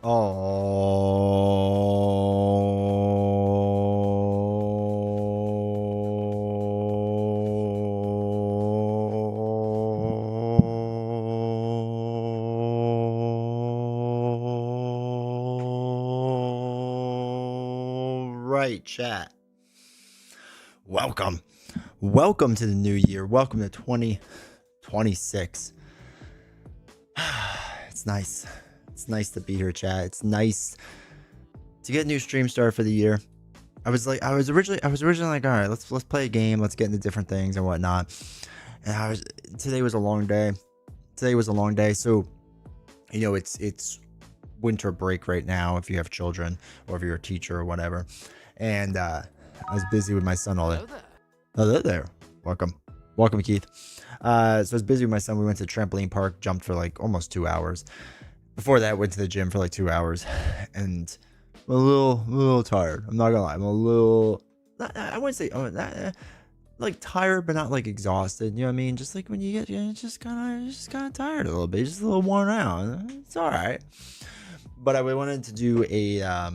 Right, chat. Welcome to the new year. Welcome to 2026. It's nice. It's nice to be here, chat. It's nice to get a new stream started for the year. I was originally like, all right, let's play a game. Let's get into different things and whatnot. And today was a long day. So, it's winter break right now if you have children or if you're a teacher or whatever. And I was busy with my son all day. Hello there. Welcome, Keith. So I was busy with my son. We went to the trampoline park, jumped for like almost 2 hours. Before that, went to the gym for like 2 hours, and I'm a little tired. I'm not gonna lie. I'm a little. I wouldn't say like tired, but not like exhausted. You know what I mean? Just like when you get, just kind of tired a little bit, just a little worn out. It's all right. But I wanted to do a. I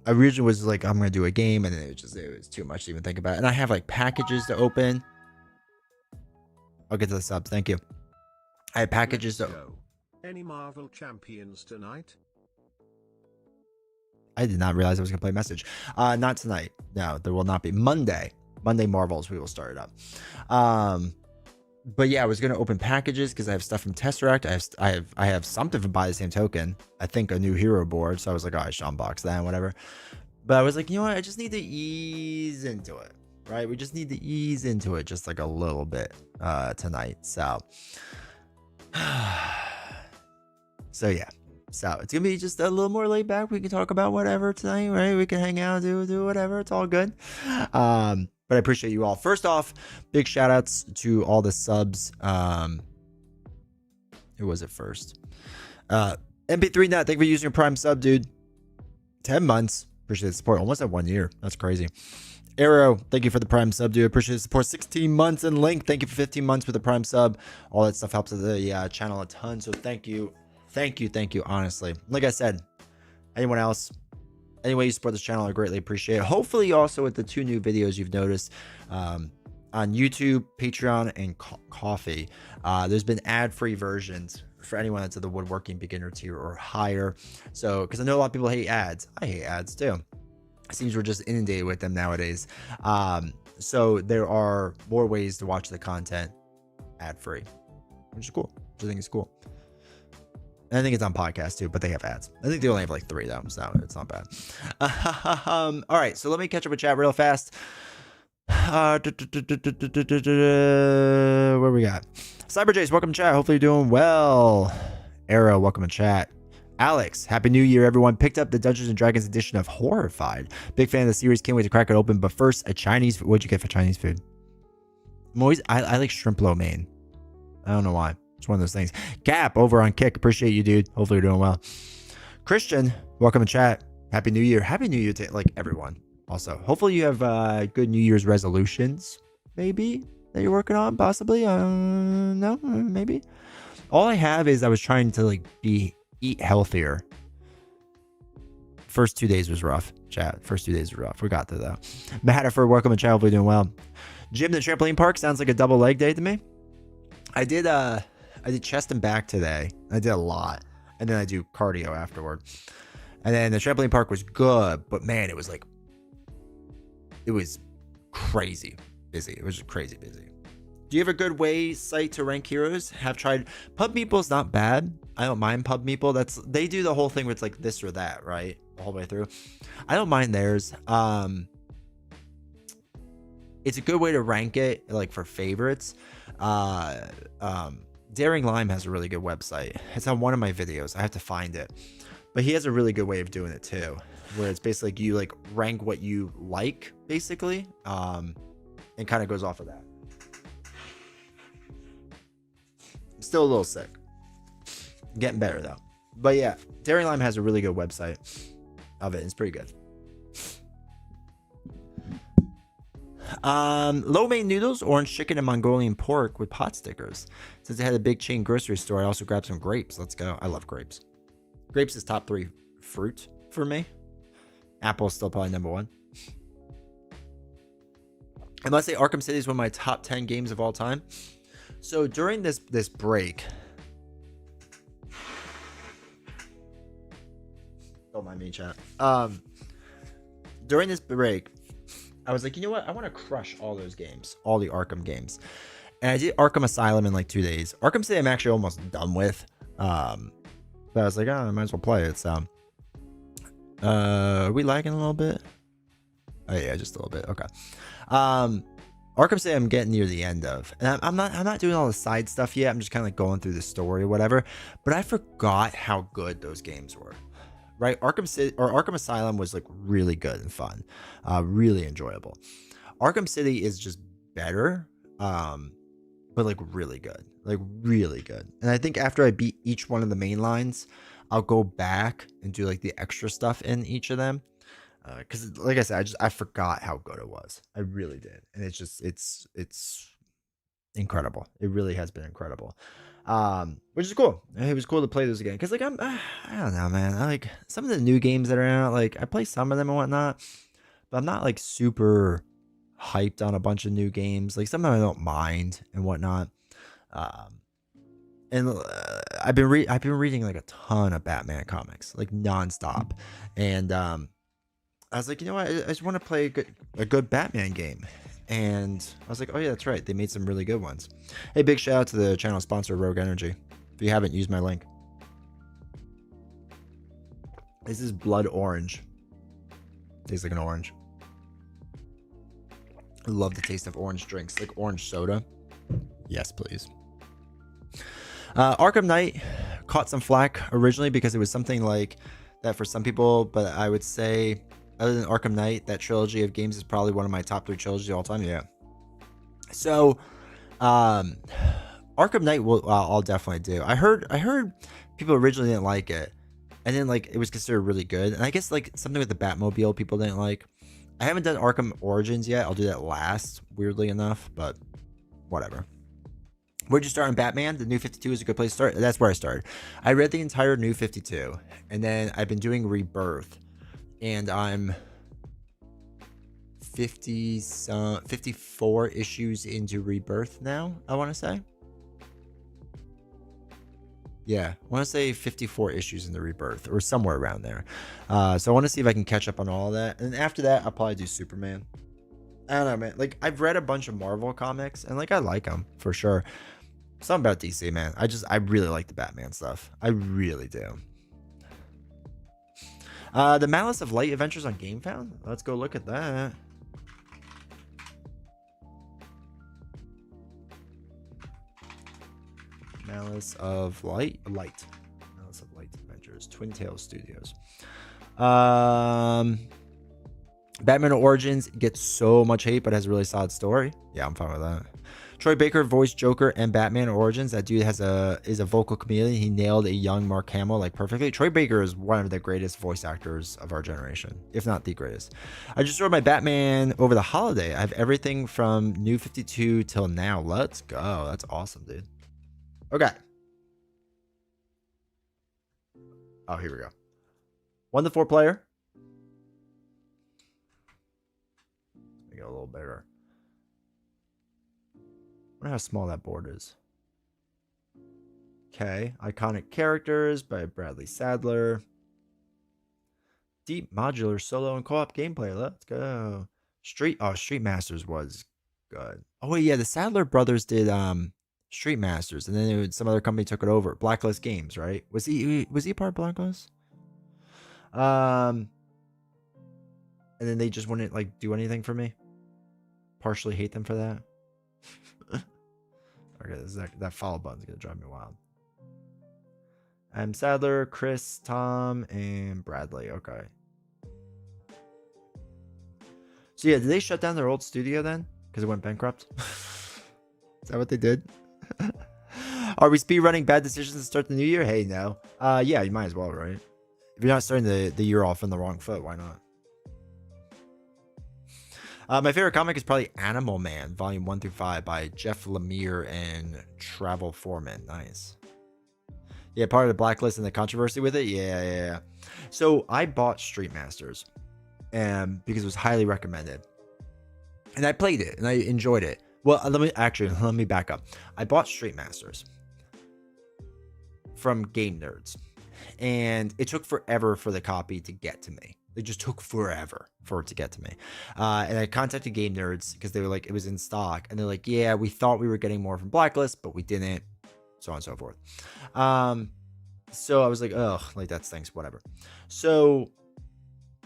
originally was like, I'm gonna do a game, and it was too much to even think about. And I have like packages to open. I'll get to the subs. Thank you. I have packages to. Any Marvel champions tonight? I did not realize I was gonna play message. Not tonight. No, there will not be. Monday Marvels. We will start it up. But yeah, I was gonna open packages because I have stuff from Tesseract. I have something from By the Same Token. I think a new hero board. So I was like, oh, I should unbox that and whatever. But I was like, you know what? I just need to ease into it, right? We just need to ease into it just like a little bit tonight. So, yeah. So it's gonna be just a little more laid back. We can talk about whatever tonight, right? We can hang out, do whatever. It's all good. But I appreciate you all. First off, big shout outs to all the subs. Who was it first? MP3 Nut, thank you for using your Prime sub, dude. 10 months. Appreciate the support. Almost at 1 year. That's crazy. Arrow, thank you for the Prime sub, dude. Appreciate the support. 16 months. And Link, thank you for 15 months with the Prime sub. All that stuff helps the channel a ton. So thank you. Thank you, honestly. Like I said, anyone else, any way you support this channel, I greatly appreciate it. Hopefully, also with the 2 new videos you've noticed on YouTube, Patreon, and Coffee, there's been ad-free versions for anyone that's at the woodworking beginner tier or higher. So, because I know a lot of people hate ads. I hate ads too. It seems we're just inundated with them nowadays. So there are more ways to watch the content ad-free, which is cool. Which I think is cool. And I think it's on podcast too, but they have ads. I think they only have like 3 though, so it's not bad. All right, so let me catch up with chat real fast. Where we got? Cyber Jace, welcome to chat. Hopefully you're doing well. Arrow, welcome to chat. Alex, happy new year, everyone. Picked up the Dungeons and Dragons edition of Horrified. Big fan of the series. Can't wait to crack it open. But first, a Chinese. What'd you get for Chinese food? I like shrimp lo mein. I don't know why. It's one of those things. Cap over on Kick. Appreciate you, dude. Hopefully you're doing well. Christian, welcome to chat. Happy New Year. Happy New Year to like everyone. Also, hopefully you have good New Year's resolutions, maybe that you're working on. Possibly. No, maybe. All I have is I was trying to like eat healthier. First 2 days was rough, chat. First 2 days were rough. We got through though. Mahadafur, welcome to chat. Hopefully you're doing well. Gym the trampoline park sounds like a double leg day to me. I did chest and back today. I did a lot. And then I do cardio afterward. And then the trampoline park was good, but man, it was crazy busy. It was just crazy busy. Do you have a good site to rank heroes? Have tried Pub Meeple's not bad. I don't mind Pub Meeple. They do the whole thing where it's like this or that, right? The whole way through. I don't mind theirs. It's a good way to rank it, like for favorites. Daring Lime has a really good website. It's on one of my videos. I have to find it. But he has a really good way of doing it too, where it's basically like you like rank what you like, basically, and kind of goes off of that. I'm still a little sick. Getting better though. But yeah, Daring Lime has a really good website of it. It's pretty good. Lo mein noodles, orange chicken, and Mongolian pork with pot stickers. Since they had a big chain grocery store, I also grabbed some grapes. Let's go. I love grapes. Grapes is top 3 fruit for me. Apple's still probably number 1. I must say Arkham City is one of my top 10 games of all time. So during this break, don't mind me, chat. During this break, I was like, you know what? I want to crush all those games, all the Arkham games. And I did Arkham Asylum in like 2 days. Arkham City I'm actually almost done with. But I was like, I might as well play it. So, are we lagging a little bit? Oh yeah, just a little bit. Okay. Arkham City I'm getting near the end of, and I'm not doing all the side stuff yet. I'm just kind of like going through the story or whatever. But I forgot how good those games were. Right? Arkham City or Arkham Asylum was like really good and fun, really enjoyable. Arkham City is just better, but like really good, And I think after I beat each one of the main lines, I'll go back and do like the extra stuff in each of them. Because like I said, I forgot how good it was. I really did, and it's incredible. It really has been incredible, which is cool. It was cool to play those again. Because like I don't know, man. I like some of the new games that are out. Like I play some of them and whatnot, but I'm not like super hyped on a bunch of new games. Like some of them I don't mind and whatnot. And I've been reading like a ton of Batman comics, like nonstop, and I was like, you know what? I just want to play a good Batman game. And I was like, oh yeah, that's right. They made some really good ones. Hey, big shout out to the channel sponsor, Rogue Energy. If you haven't, used my link. This is blood orange. Tastes like an orange. I love the taste of orange drinks, like orange soda. Yes, please. Arkham Knight caught some flack originally because it was something like that for some people, but I would say, other than Arkham Knight, that trilogy of games is probably one of my top 3 trilogies of all time. Yeah. So, Arkham Knight I'll definitely do. I heard people originally didn't like it, and then like it was considered really good. And I guess like something with the Batmobile people didn't like. I haven't done Arkham Origins yet. I'll do that last, weirdly enough, but whatever. Where'd you start on Batman? The New 52 is a good place to start. That's where I started. I read the entire New 52, and then I've been doing Rebirth. And I'm 54 issues into Rebirth now, I want to say. Yeah, I want to say 54 issues into Rebirth, or somewhere around there. So I want to see if I can catch up on all of that. And after that, I'll probably do Superman. I don't know, man. Like, I've read a bunch of Marvel comics, and like I like them, for sure. Something about DC, man. I really like the Batman stuff. I really do. The Malice of Light Adventures on GameFound. Let's go look at that. Malice of Light Adventures. Twin Tails Studios. Batman Origins gets so much hate, but has a really solid story. Yeah, I'm fine with that. Troy Baker voiced Joker and Batman Origins. That dude is a vocal chameleon. He nailed a young Mark Hamill like perfectly. Troy Baker is one of the greatest voice actors of our generation, if not the greatest. I just wrote my Batman over the holiday. I have everything from New 52 till now. Let's go. That's awesome, dude. Okay. Oh, here we go. 1 to 4 player. Make it a little bigger. I wonder how small that board is. Okay. Iconic Characters by Bradley Sadler. Deep modular solo and co-op gameplay. Let's go. Street Masters was good. Oh yeah, the Sadler brothers did Street Masters, and then some other company took it over. Blacklist Games, right? Was he a part of Blacklist? And then they just wouldn't like do anything for me. Partially hate them for that. Okay, that follow button's gonna drive me wild. I'm Sadler, Chris, Tom, and Bradley. Okay. So yeah, did they shut down their old studio then? Because it went bankrupt? Is that what they did? Are we speedrunning bad decisions to start the new year? Hey, no. Yeah, you might as well, right? If you're not starting the year off on the wrong foot, why not? My favorite comic is probably Animal Man, Volume 1 through 5 by Jeff Lemire and Travel Foreman. Nice. Yeah, part of the blacklist and the controversy with it. Yeah. So I bought Street Masters, because it was highly recommended, and I played it and I enjoyed it. Well, let me back up. I bought Street Masters from Game Nerds, and it took forever for the copy to get to me. It just took forever for it to get to me. And I contacted Game Nerds because they were like, it was in stock, and they're like, yeah, we thought we were getting more from Blacklist, but we didn't, so on and so forth. So I was like, ugh, like that stinks, whatever. So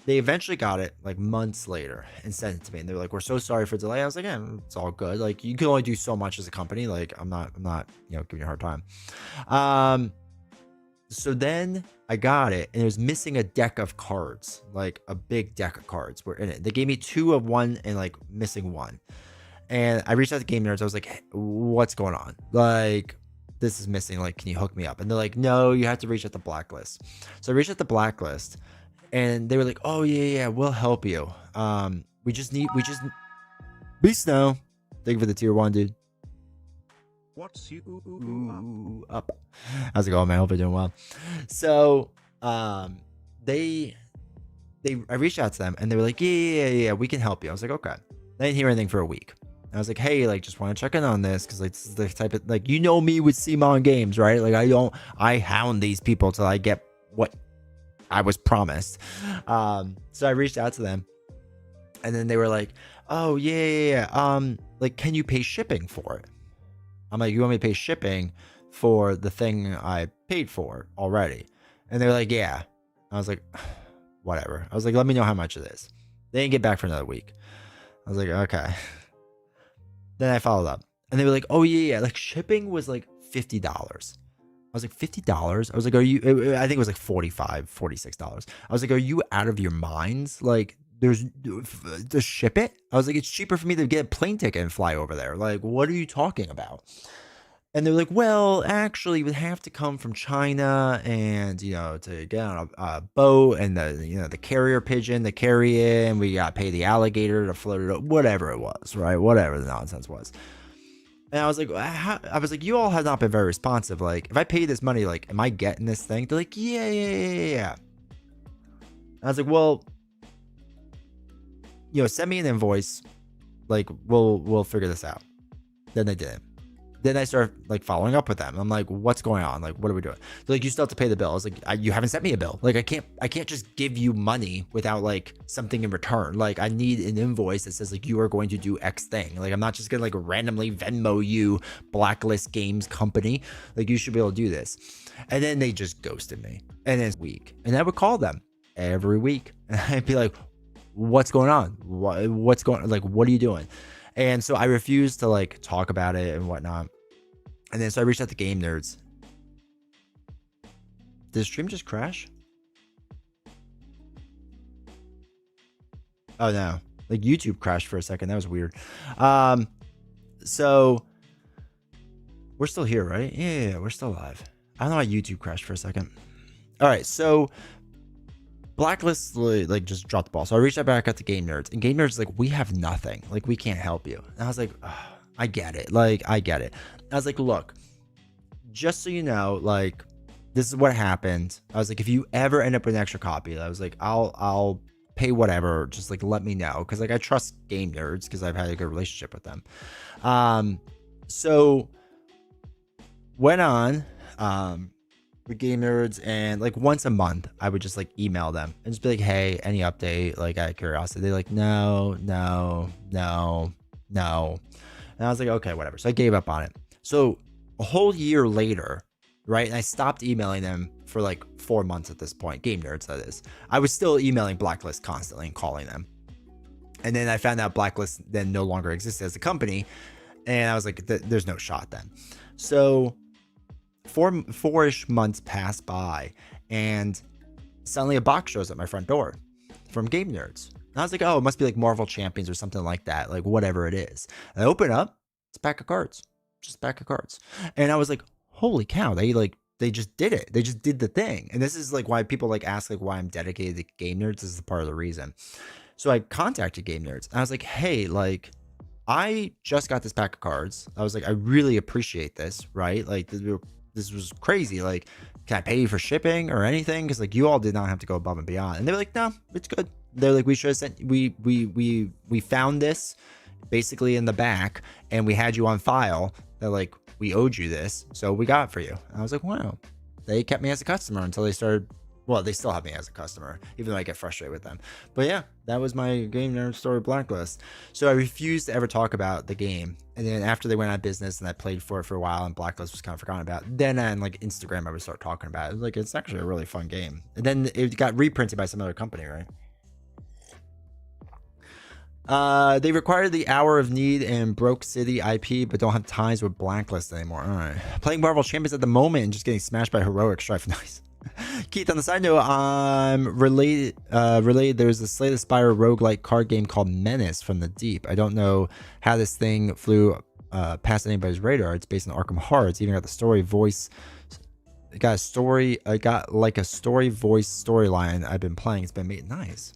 they eventually got it like months later and sent it to me, and they were like, we're so sorry for the delay. I was like, yeah, it's all good. Like, you can only do so much as a company. Like, I'm not giving you a hard time. So then I got it, and it was missing a deck of cards, like a big deck of cards were in it. They gave me 2 of one and like missing 1. And I reached out to Game Nerds. I was like, hey, what's going on? Like, this is missing. Like, can you hook me up? And they're like, no, you have to reach out to Blacklist. So I reached out to Blacklist, and they were like, oh yeah, we'll help you. We just Beast Snow. Thank you for the tier 1, dude. What's you up? How's it going, man? I hope you're doing well. So, I reached out to them, and they were like, yeah, we can help you. I was like, okay. I didn't hear anything for a week. I was like, hey, like, just want to check in on this, because like, this is the type of, like, you know me with CMON Games, right? Like, I hound these people till I get what I was promised. So I reached out to them, and then they were like, oh yeah. Like, can you pay shipping for it? I'm like, you want me to pay shipping for the thing I paid for already? And they were like, yeah. I was like, whatever. I was like, let me know how much it is. They didn't get back for another week. I was like, okay. Then I followed up, and they were like, oh yeah. Like, shipping was like $50. I was like, $50? I was like, are you, I think it was like $45, $46. I was like, are you out of your minds? Like, to ship it? I was like, it's cheaper for me to get a plane ticket and fly over there. Like, what are you talking about? And they're like, well, actually, it would have to come from China, and, to get on a boat, and the carrier pigeon to carry it, and we got to pay the alligator to float it up, whatever it was, right? Whatever the nonsense was. And I was like, you all have not been very responsive. Like, if I pay this money, like, am I getting this thing? They're like, yeah. I was like, well, send me an invoice. Like, we'll figure this out. Then they didn't. Then I started like following up with them. I'm like, what's going on? Like, what are we doing? They're like, you still have to pay the bill. I was like, you haven't sent me a bill. Like, I can't just give you money without like something in return. Like, I need an invoice that says like, you are going to do X thing. Like, I'm not just gonna like randomly Venmo you, Blacklist Games Company. Like, you should be able to do this. And then they just ghosted me. And then it's week. And I would call them every week, and I'd be like, what's going on? What's going on? Like, what are you doing? And so I refused to like talk about it and whatnot. And then so I reached out to Game Nerds. Did the stream just crash? Oh no. Like, YouTube crashed for a second. That was weird. So we're still here, right? Yeah, we're still live. I don't know why YouTube crashed for a second. All right, so Blacklist like just dropped the ball. So I reached out back out to Game Nerds, and Game Nerds like, we have nothing. Like, we can't help you. And I was like, oh, I get it. Like, I get it. I was like, look, just so you know, like, this is what happened. I was like, if you ever end up with an extra copy, I was like, I'll pay whatever. Just like, let me know, because like I trust Game Nerds because I've had a good relationship with them. So went on with Game Nerds, and like once a month I would just like email them and just be like, hey, any update? Like, out of curiosity. They're like, no. And I was like, okay, whatever. So I gave up on it. So a whole year later, right? And I stopped emailing them for like 4 months at this point. Game Nerds, that is. I was still emailing Blacklist constantly and calling them. And then I found out Blacklist then no longer existed as a company. And I was like, there's no shot then. So four-ish months passed by, and suddenly a box shows at my front door from Game Nerds. And I was like, oh, it must be like Marvel Champions or something like that, like whatever it is. And I open up, it's a pack of cards, just a pack of cards. And I was like, holy cow, they just did it. They just did the thing. And this is like why people like ask like why I'm dedicated to Game Nerds. This is part of the reason. So I contacted Game Nerds, and I was like, hey, like, I just got this pack of cards. I was like, I really appreciate this, right? Like, this was crazy. Like, can I pay you for shipping or anything? Because like you all did not have to go above and beyond. And they were like, no, it's good. They're like, we should have sent, we found this basically in the back and we had you on file. They're like, we owed you this, so we got it for you. And I was like, wow. They kept me as a customer until they started. Well, they still have me as a customer, even though I get frustrated with them. But yeah, that was my Game Nerd Story Blacklist. So I refused to ever talk about the game. And then after they went out of business and I played for it for a while and Blacklist was kind of forgotten about, then on like Instagram, I would start talking about it. Like, it's actually a really fun game. And then it got reprinted by some other company, right? They required the Hour of Need and Broke City IP, but don't have ties with Blacklist anymore. All right. Playing Marvel Champions at the moment and just getting smashed by Heroic Strife. Nice. Keith, on the side note, related, there's a Slay the Spire roguelike card game called Menace from the Deep. I don't know how this thing flew past anybody's radar. It's based on Arkham Horror. It's even got the story voice. It got a story. I got like a story voice storyline I've been playing. It's been made nice.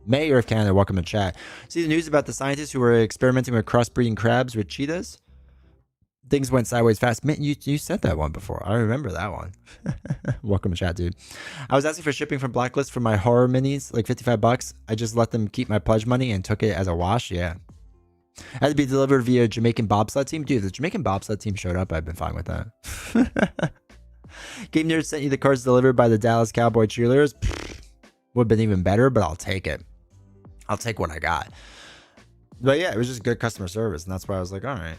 Mayor of Canada, welcome to chat. See the news about the scientists who were experimenting with crossbreeding crabs with cheetahs? Things went sideways fast. Man, you said that one before. I remember that one. Welcome to chat, dude. I was asking for shipping from Blacklist for my horror minis, like $55. I just let them keep my pledge money and took it as a wash. Yeah. Had to be delivered via Jamaican bobsled team. Dude, if the Jamaican bobsled team showed up, I'd been fine with that. Game Nerd sent you the cards delivered by the Dallas Cowboy cheerleaders. Would have been even better, but I'll take it. I'll take what I got. But yeah, it was just good customer service. And that's why I was like, all right,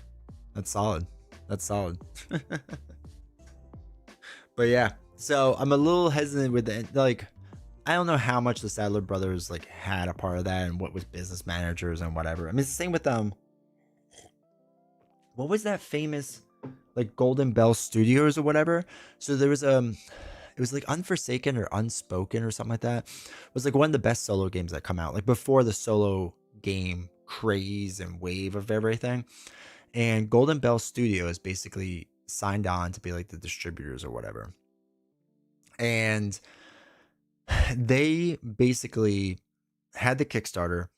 that's solid. That's solid. But yeah, so I'm a little hesitant with it. Like, I don't know how much the Sadler brothers like had a part of that and what was business managers and whatever. I mean, it's the same with what was that famous like Golden Bell Studios or whatever? So there was it was like Unforsaken or Unspoken or something like that. It was like one of the best solo games that come out, like before the solo game craze and wave of everything. And Golden Bell Studios basically signed on to be like the distributors or whatever. And they basically had the Kickstarter,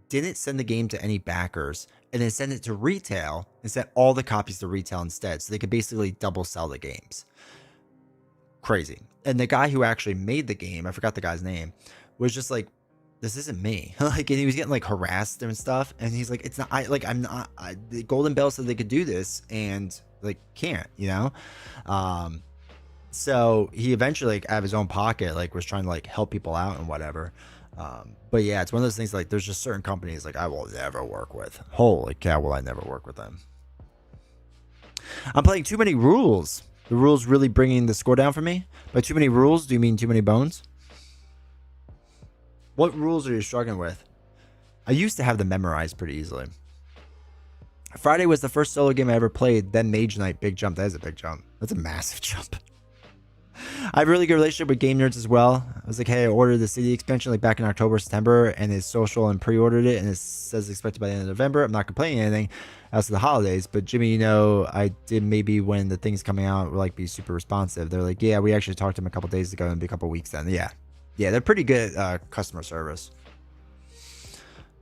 didn't send the game to any backers, and then sent it to retail and sent all the copies to retail instead. So they could basically double sell the games. Crazy. And the guy who actually made the game, I forgot the guy's name, was just like, this isn't me. Like, and he was getting like harassed and stuff. And he's like, it's not, the Golden Bell said they could do this and like can't, you know? So he eventually, like, out of his own pocket, like was trying to like help people out and whatever. But yeah, it's one of those things like there's just certain companies like I will never work with. Holy cow, will I never work with them. I'm playing too many rules. The rules really bringing the score down for me. By too many rules, do you mean too many bones? What rules are you struggling with? I used to have them memorized pretty easily. Friday was the first solo game I ever played. Then Mage Knight, big jump. That is a big jump. That's a massive jump. I have a really good relationship with Game Nerds as well. I was like, hey, I ordered the CD expansion like back in October, September, and it's social and pre-ordered it, and it says expected by the end of November. I'm not complaining anything as to the holidays, but Jimmy, you know, I did maybe when the thing's coming out, like be super responsive. They're like, yeah, we actually talked to them a couple days ago and be a couple weeks then. Yeah, they're pretty good at customer service.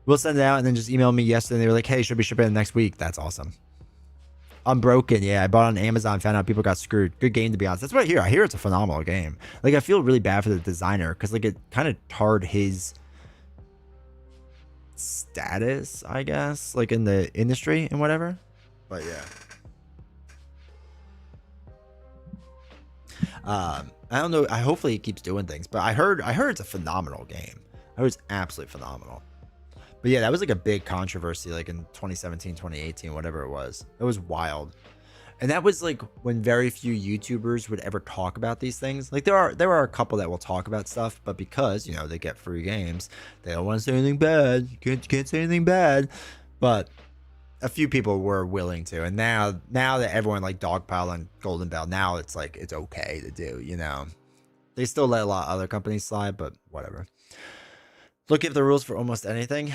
We'll send it out and then just email me yesterday. And they were like, hey, should we ship it next week? That's awesome. Unbroken, yeah, I bought it on Amazon, found out people got screwed. Good game, to be honest. That's what I hear. I hear it's a phenomenal game. Like, I feel really bad for the designer because like it kind of tarred his status, I guess, like in the industry and whatever. But yeah, I don't know. I hopefully he keeps doing things, but I heard it's a phenomenal game. I heard it's absolutely phenomenal. But yeah, that was like a big controversy, like in 2017, 2018, whatever it was. It was wild. And that was like when very few YouTubers would ever talk about these things. Like there are a couple that will talk about stuff, but because, you know, they get free games, they don't want to say anything bad. You can't say anything bad. But a few people were willing to. And now that everyone like dogpiled on Golden Bell, now it's like it's okay to do, you know. They still let a lot of other companies slide, but whatever. Look at the rules for almost anything,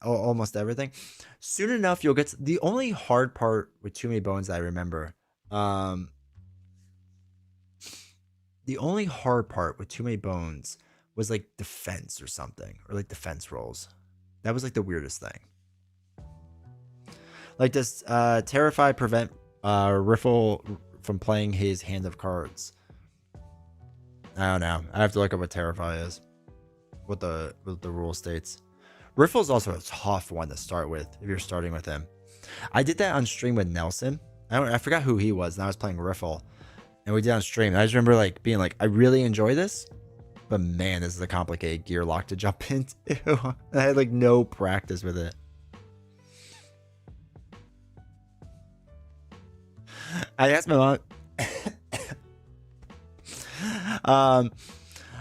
almost everything. Soon enough, you'll get the only hard part with Too Many Bones that I remember. The only hard part with Too Many Bones was like defense or something, or like defense rolls. That was like the weirdest thing. Like, does Terrify prevent Riffle from playing his hand of cards? I don't know. I have to look up what Terrify is. What the rule states. Riffle's also a tough one to start with if you're starting with him. I did that on stream with Nelson. I forgot who he was, and I was playing Riffle, and we did on stream. And I just remember like being like, I really enjoy this, but man, this is a complicated gear lock to jump into. I had like no practice with it. I asked my mom.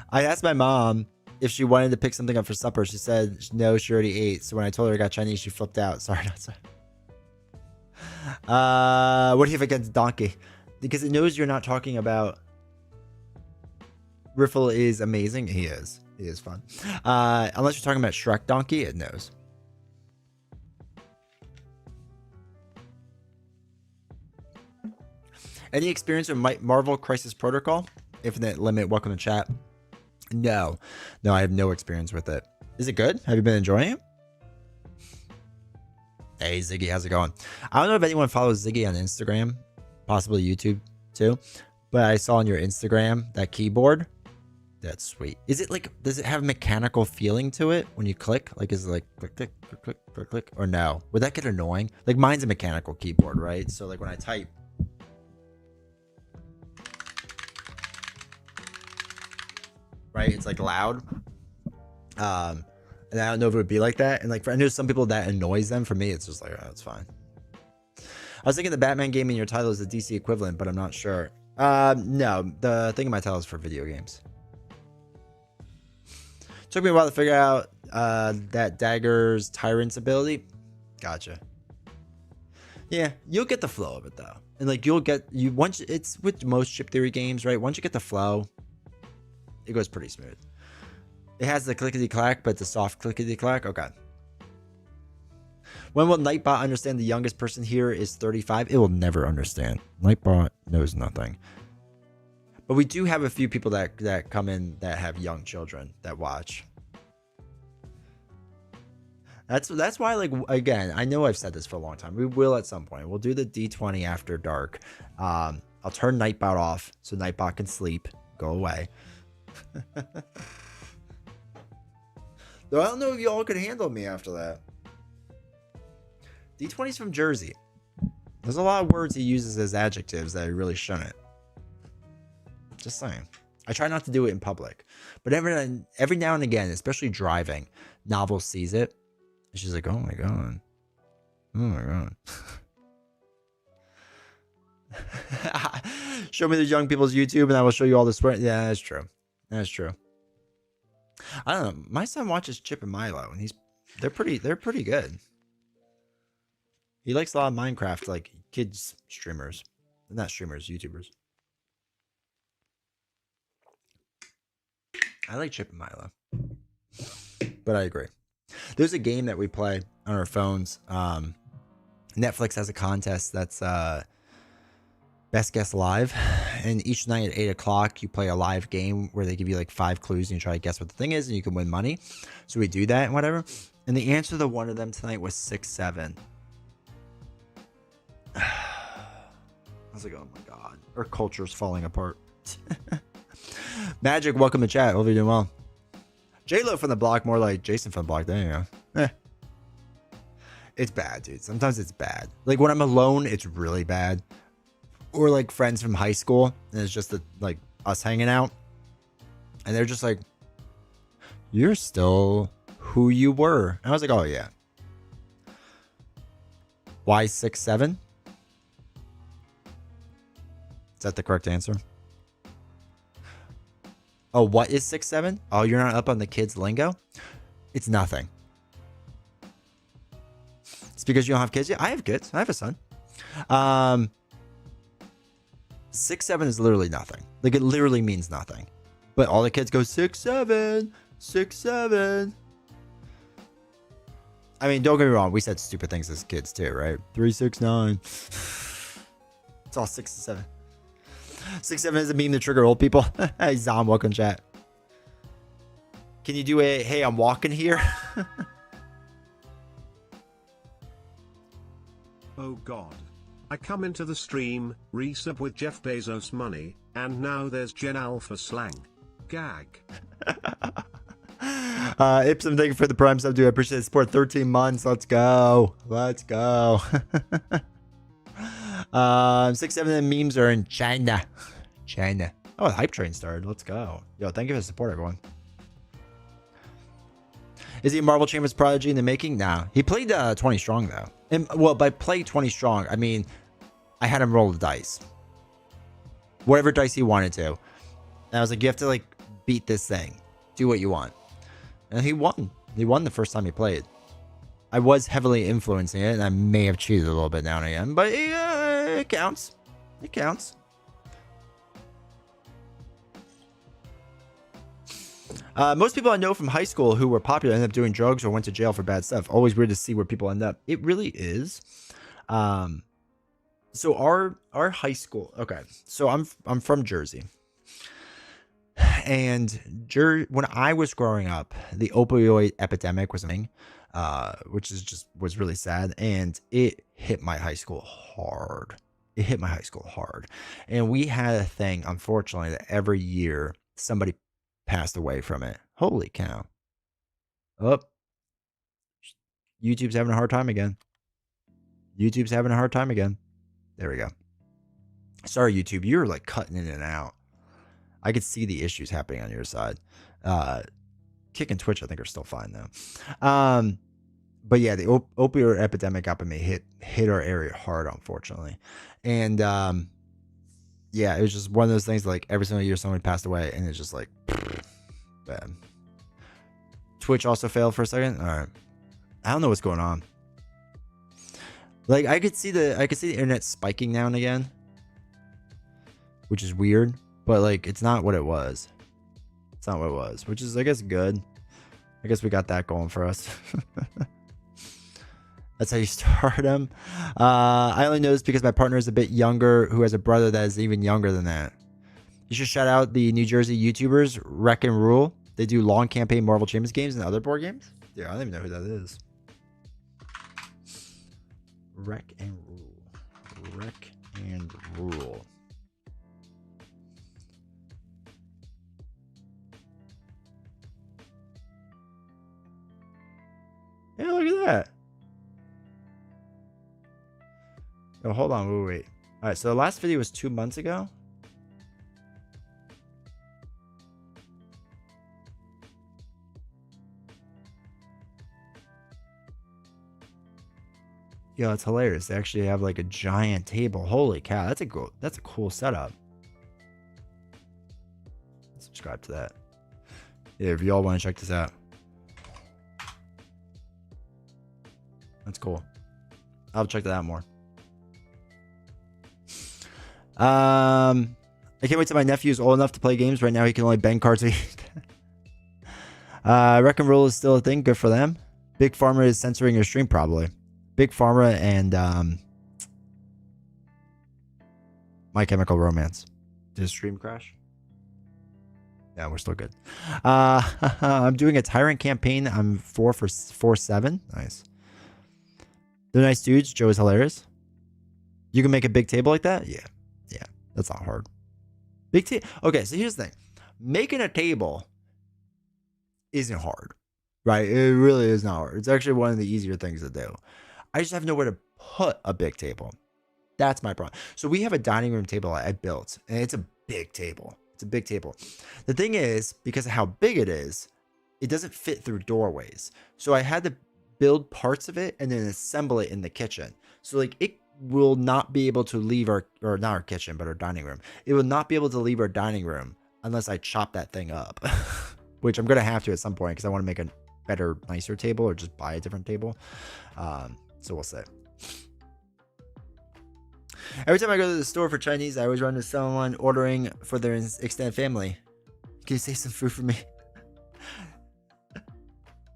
I asked my mom if she wanted to pick something up for supper. She said no, she already ate. So when I told her I got Chinese, she flipped out. Sorry, not sorry. What do you have against Donkey? Because it knows you're not talking about. Riffle is amazing. He is. He is fun. Unless you're talking about Shrek Donkey, it knows. Any experience with Marvel Crisis Protocol? Infinite Limit, welcome to chat. No, I have no experience with it. Is it good? Have you been enjoying it? Hey, Ziggy, how's it going? I don't know if anyone follows Ziggy on Instagram, possibly YouTube too, but I saw on your Instagram that keyboard. That's sweet. Is it like, does it have a mechanical feeling to it when you click? Like, is it like click, click, click, click, click, click, or no? Would that get annoying? Like, mine's a mechanical keyboard, right? So, like, when I type, right, it's like loud. And I don't know if it would be like that. And like, I know some people that annoys them. For me, it's just like, oh, it's fine. I was thinking the Batman game in your title is the DC equivalent, but I'm not sure. No, the thing in my title is for video games. Took me a while to figure out that Dagger's Tyrant's ability. Gotcha. Yeah, you'll get the flow of it though. And like once it's with most chip theory games, right? Once you get the flow, it goes pretty smooth. It has the clickety clack, but the soft clickety clack. Okay. When will Nightbot understand the youngest person here is 35? It will never understand. Nightbot knows nothing. But we do have a few people that come in that have young children that watch. That's why, like, again, I know I've said this for a long time. We will at some point. We'll do the D20 after dark. I'll turn Nightbot off so Nightbot can sleep. Go away. Though I don't know if y'all could handle me after that. D20's from Jersey. There's a lot of words he uses as adjectives that he really shouldn't. Just saying. I try not to do it in public. But every now and again, especially driving, Novel sees it. And she's like, oh my God. Oh my God. Show me the young people's YouTube and I will show you all the swear. Yeah, that's true. That's true. I don't know. My son watches Chip and Milo, and they're pretty good. He likes a lot of Minecraft, like kids streamers, not streamers, YouTubers. I like Chip and Milo, but I agree. There's a game that we play on our phones. Netflix has a contest that's Best Guess Live, and each night at 8 o'clock you play a live game where they give you like 5 clues and you try to guess what the thing is and you can win money. So we do that and whatever, and the answer to one of them tonight was 6-7. I was like, oh my God, our culture's falling apart. Magic, welcome to chat. Hope you're doing well. J-Lo from the block, more like Jason from the block. There you go. It's bad, dude. Sometimes it's bad. Like when I'm alone, it's really bad. Or like friends from high school, and it's just like us hanging out, and they're just like, "You're still who you were." And I was like, "Oh yeah." Why 6-7? Is that the correct answer? Oh, what is 6-7? Oh, you're not up on the kids' lingo? It's nothing. It's because you don't have kids yet? I have kids. I have a son. 6-7 is literally nothing. Like, it literally means nothing. But all the kids go 6-7, 6-7. I mean, don't get me wrong. We said stupid things as kids too, right? 3, 6, 9. It's all 6 to 7. 6-7 is a meme to trigger old people. Hey, Zom, welcome chat. Can you do a, hey, I'm walking here? Oh God. I come into the stream, resub with Jeff Bezos money, and now there's Gen Alpha slang. Gag. Ipsum, thank you for the prime sub, dude. I appreciate the support. 13 months. Let's go. Let's go. 6, 7 of the memes are in China. China. Oh, the hype train started. Let's go. Yo, thank you for the support, everyone. Is he a Marvel Champions prodigy in the making? Nah. He played 20 strong, though. And, well, by play 20 strong, I mean, I had him roll the dice. Whatever dice he wanted to. And I was like, you have to, like, beat this thing. Do what you want. And he won. He won the first time he played. I was heavily influencing it, and I may have cheated a little bit now and again. But it counts. It counts. Most people I know from high school who were popular ended up doing drugs or went to jail for bad stuff. Always weird to see where people end up. It really is. So our high school. Okay, so I'm from Jersey, and when I was growing up, the opioid epidemic was a thing, which was really sad, and it hit my high school hard. It hit my high school hard, and we had a thing, unfortunately, that every year somebody passed away from it. Holy cow. Oh, YouTube's having a hard time again. YouTube's having a hard time again. There we go. Sorry, YouTube. You're like cutting in and out. I could see the issues happening on your side. Kick and Twitch, I think, are still fine, though. But yeah, the opioid epidemic up in me hit our area hard, unfortunately. And yeah, it was just one of those things, like every single year somebody passed away, and it's just like bad. Twitch also failed for a second. All right, I don't know what's going on. Like I could see the internet spiking now and again, which is weird, but like it's not what it was. It's not what it was, which is, I guess, good. I guess we got that going for us. That's how you start them. I only know this because my partner is a bit younger, who has a brother that is even younger than that. You should shout out the New Jersey YouTubers, Wreck and Rule. They do long campaign Marvel Champions games and other board games. Yeah, I don't even know who that is. Wreck and Rule. Wreck and Rule. Yeah, look at that. Oh, hold on, wait. All right, so the last video was 2 months ago. Yo, it's hilarious. They actually have like a giant table. Holy cow, that's a cool setup. Subscribe to that. Yeah, if y'all want to check this out. That's cool. I'll check that out more. I can't wait till my nephew is old enough to play games. Right now, he can only bang cards. Wreck and Roll is still a thing. Good for them. Big Pharma is censoring your stream, probably. Big Pharma and My Chemical Romance. Did his stream crash? Yeah, we're still good. I'm doing a Tyrant campaign. I'm 4 for 4-7. Nice. They're nice dudes. Joe is hilarious. You can make a big table like that? Yeah. Yeah. That's not hard. Big table. Okay, so here's the thing. Making a table isn't hard. Right? It really is not hard. It's actually one of the easier things to do. I just have nowhere to put a big table. That's my problem. So we have a dining room table I built, and it's a big table. It's a big table. The thing is, because of how big it is, it doesn't fit through doorways. So I had to build parts of it and then assemble it in the kitchen. So like it will not be able to leave our, or not our kitchen, but our dining room. It will not be able to leave our dining room unless I chop that thing up, which I'm going to have to at some point because I want to make a better, nicer table or just buy a different table. So we'll see. Every time I go to the store for Chinese, I always run into someone ordering for their extended family. Can you save some food for me?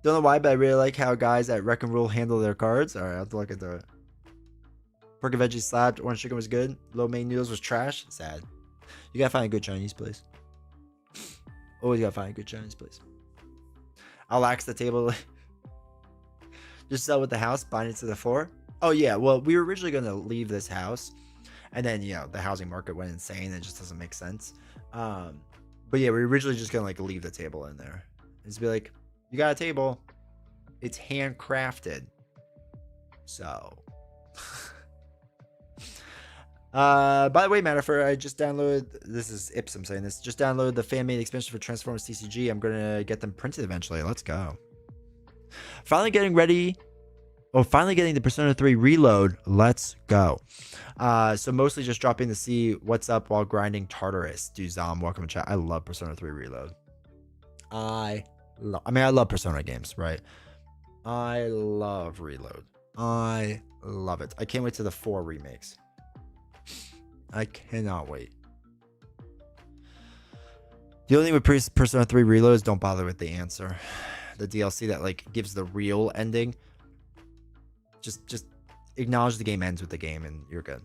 Don't know why, but I really like how guys at Wreck and Rule handle their cards. All right, I'll have to look at the pork and veggie slapped. Orange chicken was good. Lo mein noodles was trash. Sad. You gotta find a good Chinese place. Always gotta find a good Chinese place. I'll axe the table. Just sell with the house, bind it to the floor. Oh yeah, well, we were originally gonna leave this house, and then the housing market went insane. It just doesn't make sense. But yeah, we're originally just gonna like leave the table in there. Just be like, you got a table. It's handcrafted. So by the way, Matterfer, I just downloaded, this is Ipsum saying this, just download the fan-made expansion for Transformers TCG. I'm gonna get them printed eventually. Let's go. Finally getting ready. Oh, finally getting the Persona 3 Reload. Let's go. So mostly just dropping to see what's up while grinding Tartarus. Duzam, welcome to chat. I love Persona 3 Reload. I love Persona games, right? I love Reload. I love it. I can't wait to the 4 remakes. I cannot wait. The only thing with Persona 3 Reload is don't bother with the answer. The DLC that like gives the real ending. Just acknowledge the game ends with the game and you're good.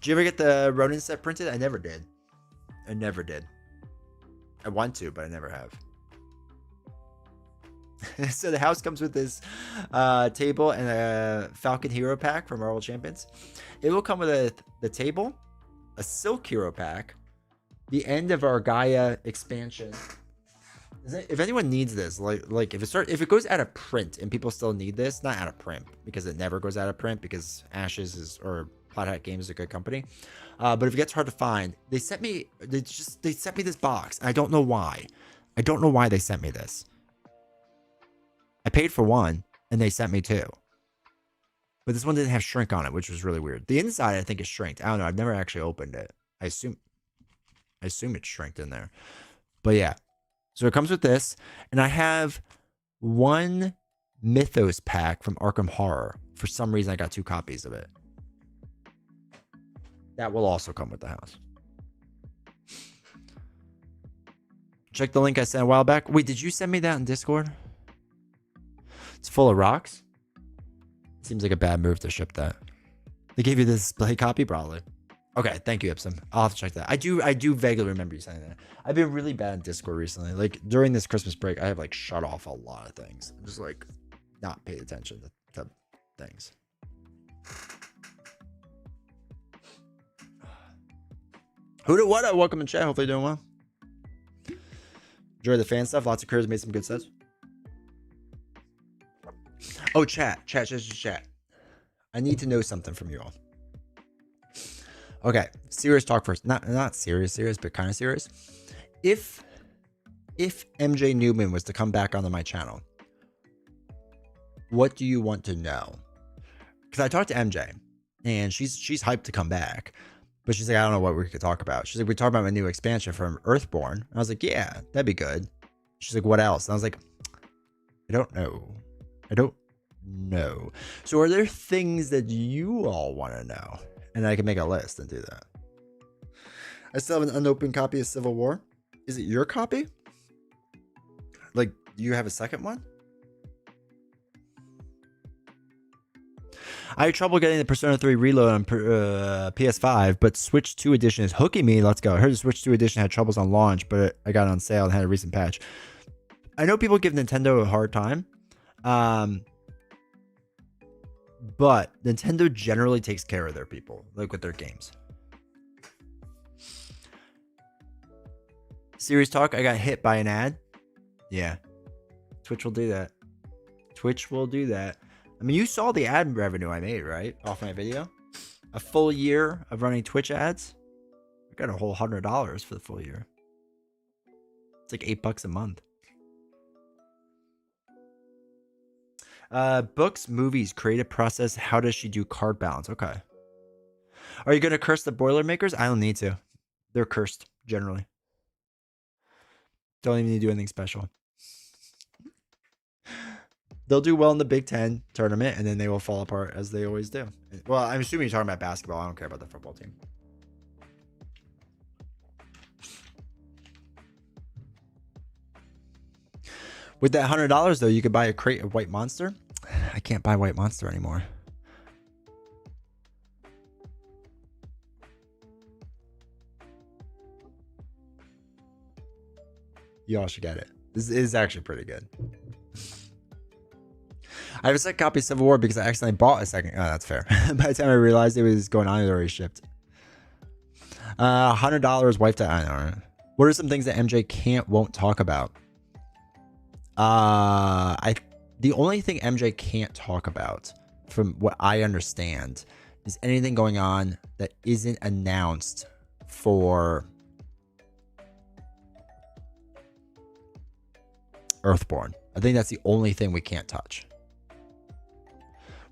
Did you ever get the Ronin set printed? I never did. I never did. I want to, but I never have. So the house comes with this table and a Falcon Hero pack from Marvel Champions. It will come with the table, a Silk Hero pack, the end of our Gaia expansion. If anyone needs this, like if it goes out of print and people still need this, not out of print because it never goes out of print because Ashes or Plot Hat Games is a good company. But if it gets hard to find, they sent me this box. I don't know why. I don't know why they sent me this. I paid for one and they sent me 2. But this one didn't have shrink on it, which was really weird. The inside I think is shrinked. I don't know. I've never actually opened it. I assume it's shrinked in there. But yeah. So it comes with this, and I have one Mythos pack from Arkham Horror. For some reason, I got 2 copies of it. That will also come with the house. Check the link I sent a while back. Wait, did you send me that in Discord? It's full of rocks? Seems like a bad move to ship that. They gave you the display copy? Probably. Okay, thank you, Ipsum. I'll have to check that. I do vaguely remember you saying that. I've been really bad in Discord recently. Like during this Christmas break, I have like shut off a lot of things. I'm just like not paid attention to things. Who do what? Welcome in chat. Hopefully you're doing well. Enjoy the fan stuff. Lots of creators made some good sets. Oh, chat. I need to know something from you all. Okay, serious talk first. Not serious, but kind of serious. If MJ Newman was to come back onto my channel, what do you want to know? Because I talked to MJ, and she's hyped to come back, but she's like, I don't know what we could talk about. She's like, we talked about my new expansion from Earthborn. And I was like, yeah, that'd be good. She's like, what else? And I was like, I don't know. So are there things that you all want to know? And I can make a list and do that. I still have an unopened copy of Civil War. Is it your copy? Like, do you have a second one? I had trouble getting the Persona 3 Reload on PS5, but Switch 2 Edition is hooking me. Let's go. I heard the Switch 2 Edition had troubles on launch, but I got it on sale and had a recent patch. I know people give Nintendo a hard time. But Nintendo generally takes care of their people, like with their games. Serious talk, I got hit by an ad. Yeah. Twitch will do that. I mean, you saw the ad revenue I made, right? Off my video. A full year of running Twitch ads. I got a whole $100 for the full year. It's like $8 a month. Books, movies, creative process. How does she do card balance? Okay. Are you going to curse the Boilermakers? I don't need to. They're cursed, generally. Don't even need to do anything special. They'll do well in the Big Ten tournament, and then they will fall apart as they always do. Well, I'm assuming you're talking about basketball. I don't care about the football team. With that $100, though, you could buy a crate of White Monster. I can't buy White Monster anymore. Y'all should get it. This is actually pretty good. I have a second copy of Civil War because I accidentally bought a second. Oh, that's fair. By the time I realized it was going on, it already shipped. $100 wiped out. I know, right? What are some things that MJ won't talk about? The only thing MJ can't talk about, from what I understand, is anything going on that isn't announced for Earthborn. I think that's the only thing we can't touch.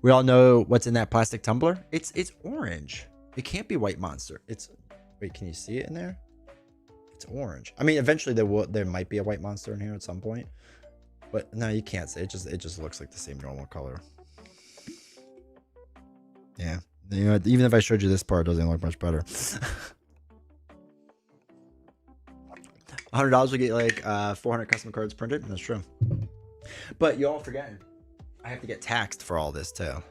We all know what's in that plastic tumbler. It's orange. It can't be White Monster. Wait, can you see it in there? It's orange. I mean, eventually there might be a White Monster in here at some point, but no, you can't see it. It just looks like the same normal color. Yeah, you know, even if I showed you this part, it doesn't look much better. $100 will get like 400 custom cards printed. That's true. But y'all forgetting, I have to get taxed for all this too.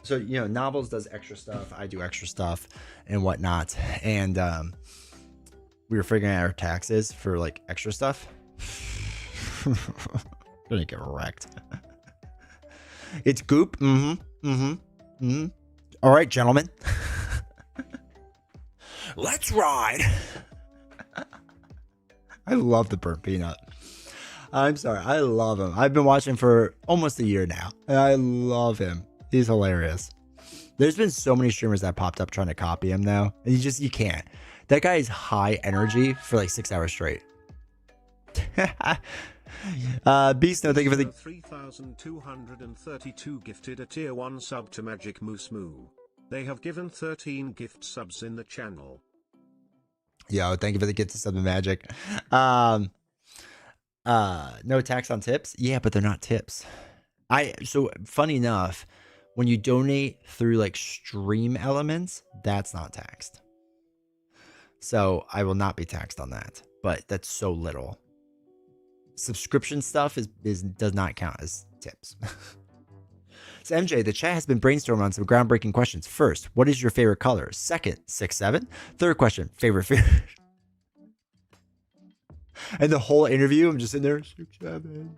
So, you know, Novels does extra stuff. I do extra stuff and whatnot. And we were figuring out our taxes for like extra stuff. Gonna get wrecked. It's goop. All right, gentlemen. Let's ride. I love the burnt peanut. I'm sorry. I love him. I've been watching for almost a year now. And I love him. He's hilarious. There's been so many streamers that popped up trying to copy him now. And you can't. That guy is high energy for like 6 hours straight. Beast, no, thank you for the 3,232 gifted a tier 1 sub to Magic Moose Moo. They have given 13 gift subs in the channel. Yo, thank you for the gift sub to Magic. No tax on tips? Yeah, but they're not tips. So funny enough, when you donate through like stream elements, that's not taxed. So I will not be taxed on that, but that's so little. Subscription stuff does not count as tips. So MJ, the chat has been brainstorming on some groundbreaking questions. First, what is your favorite color? Second, 6'7". Third question, favorite fish. And the whole interview, I'm just sitting there, 6'7",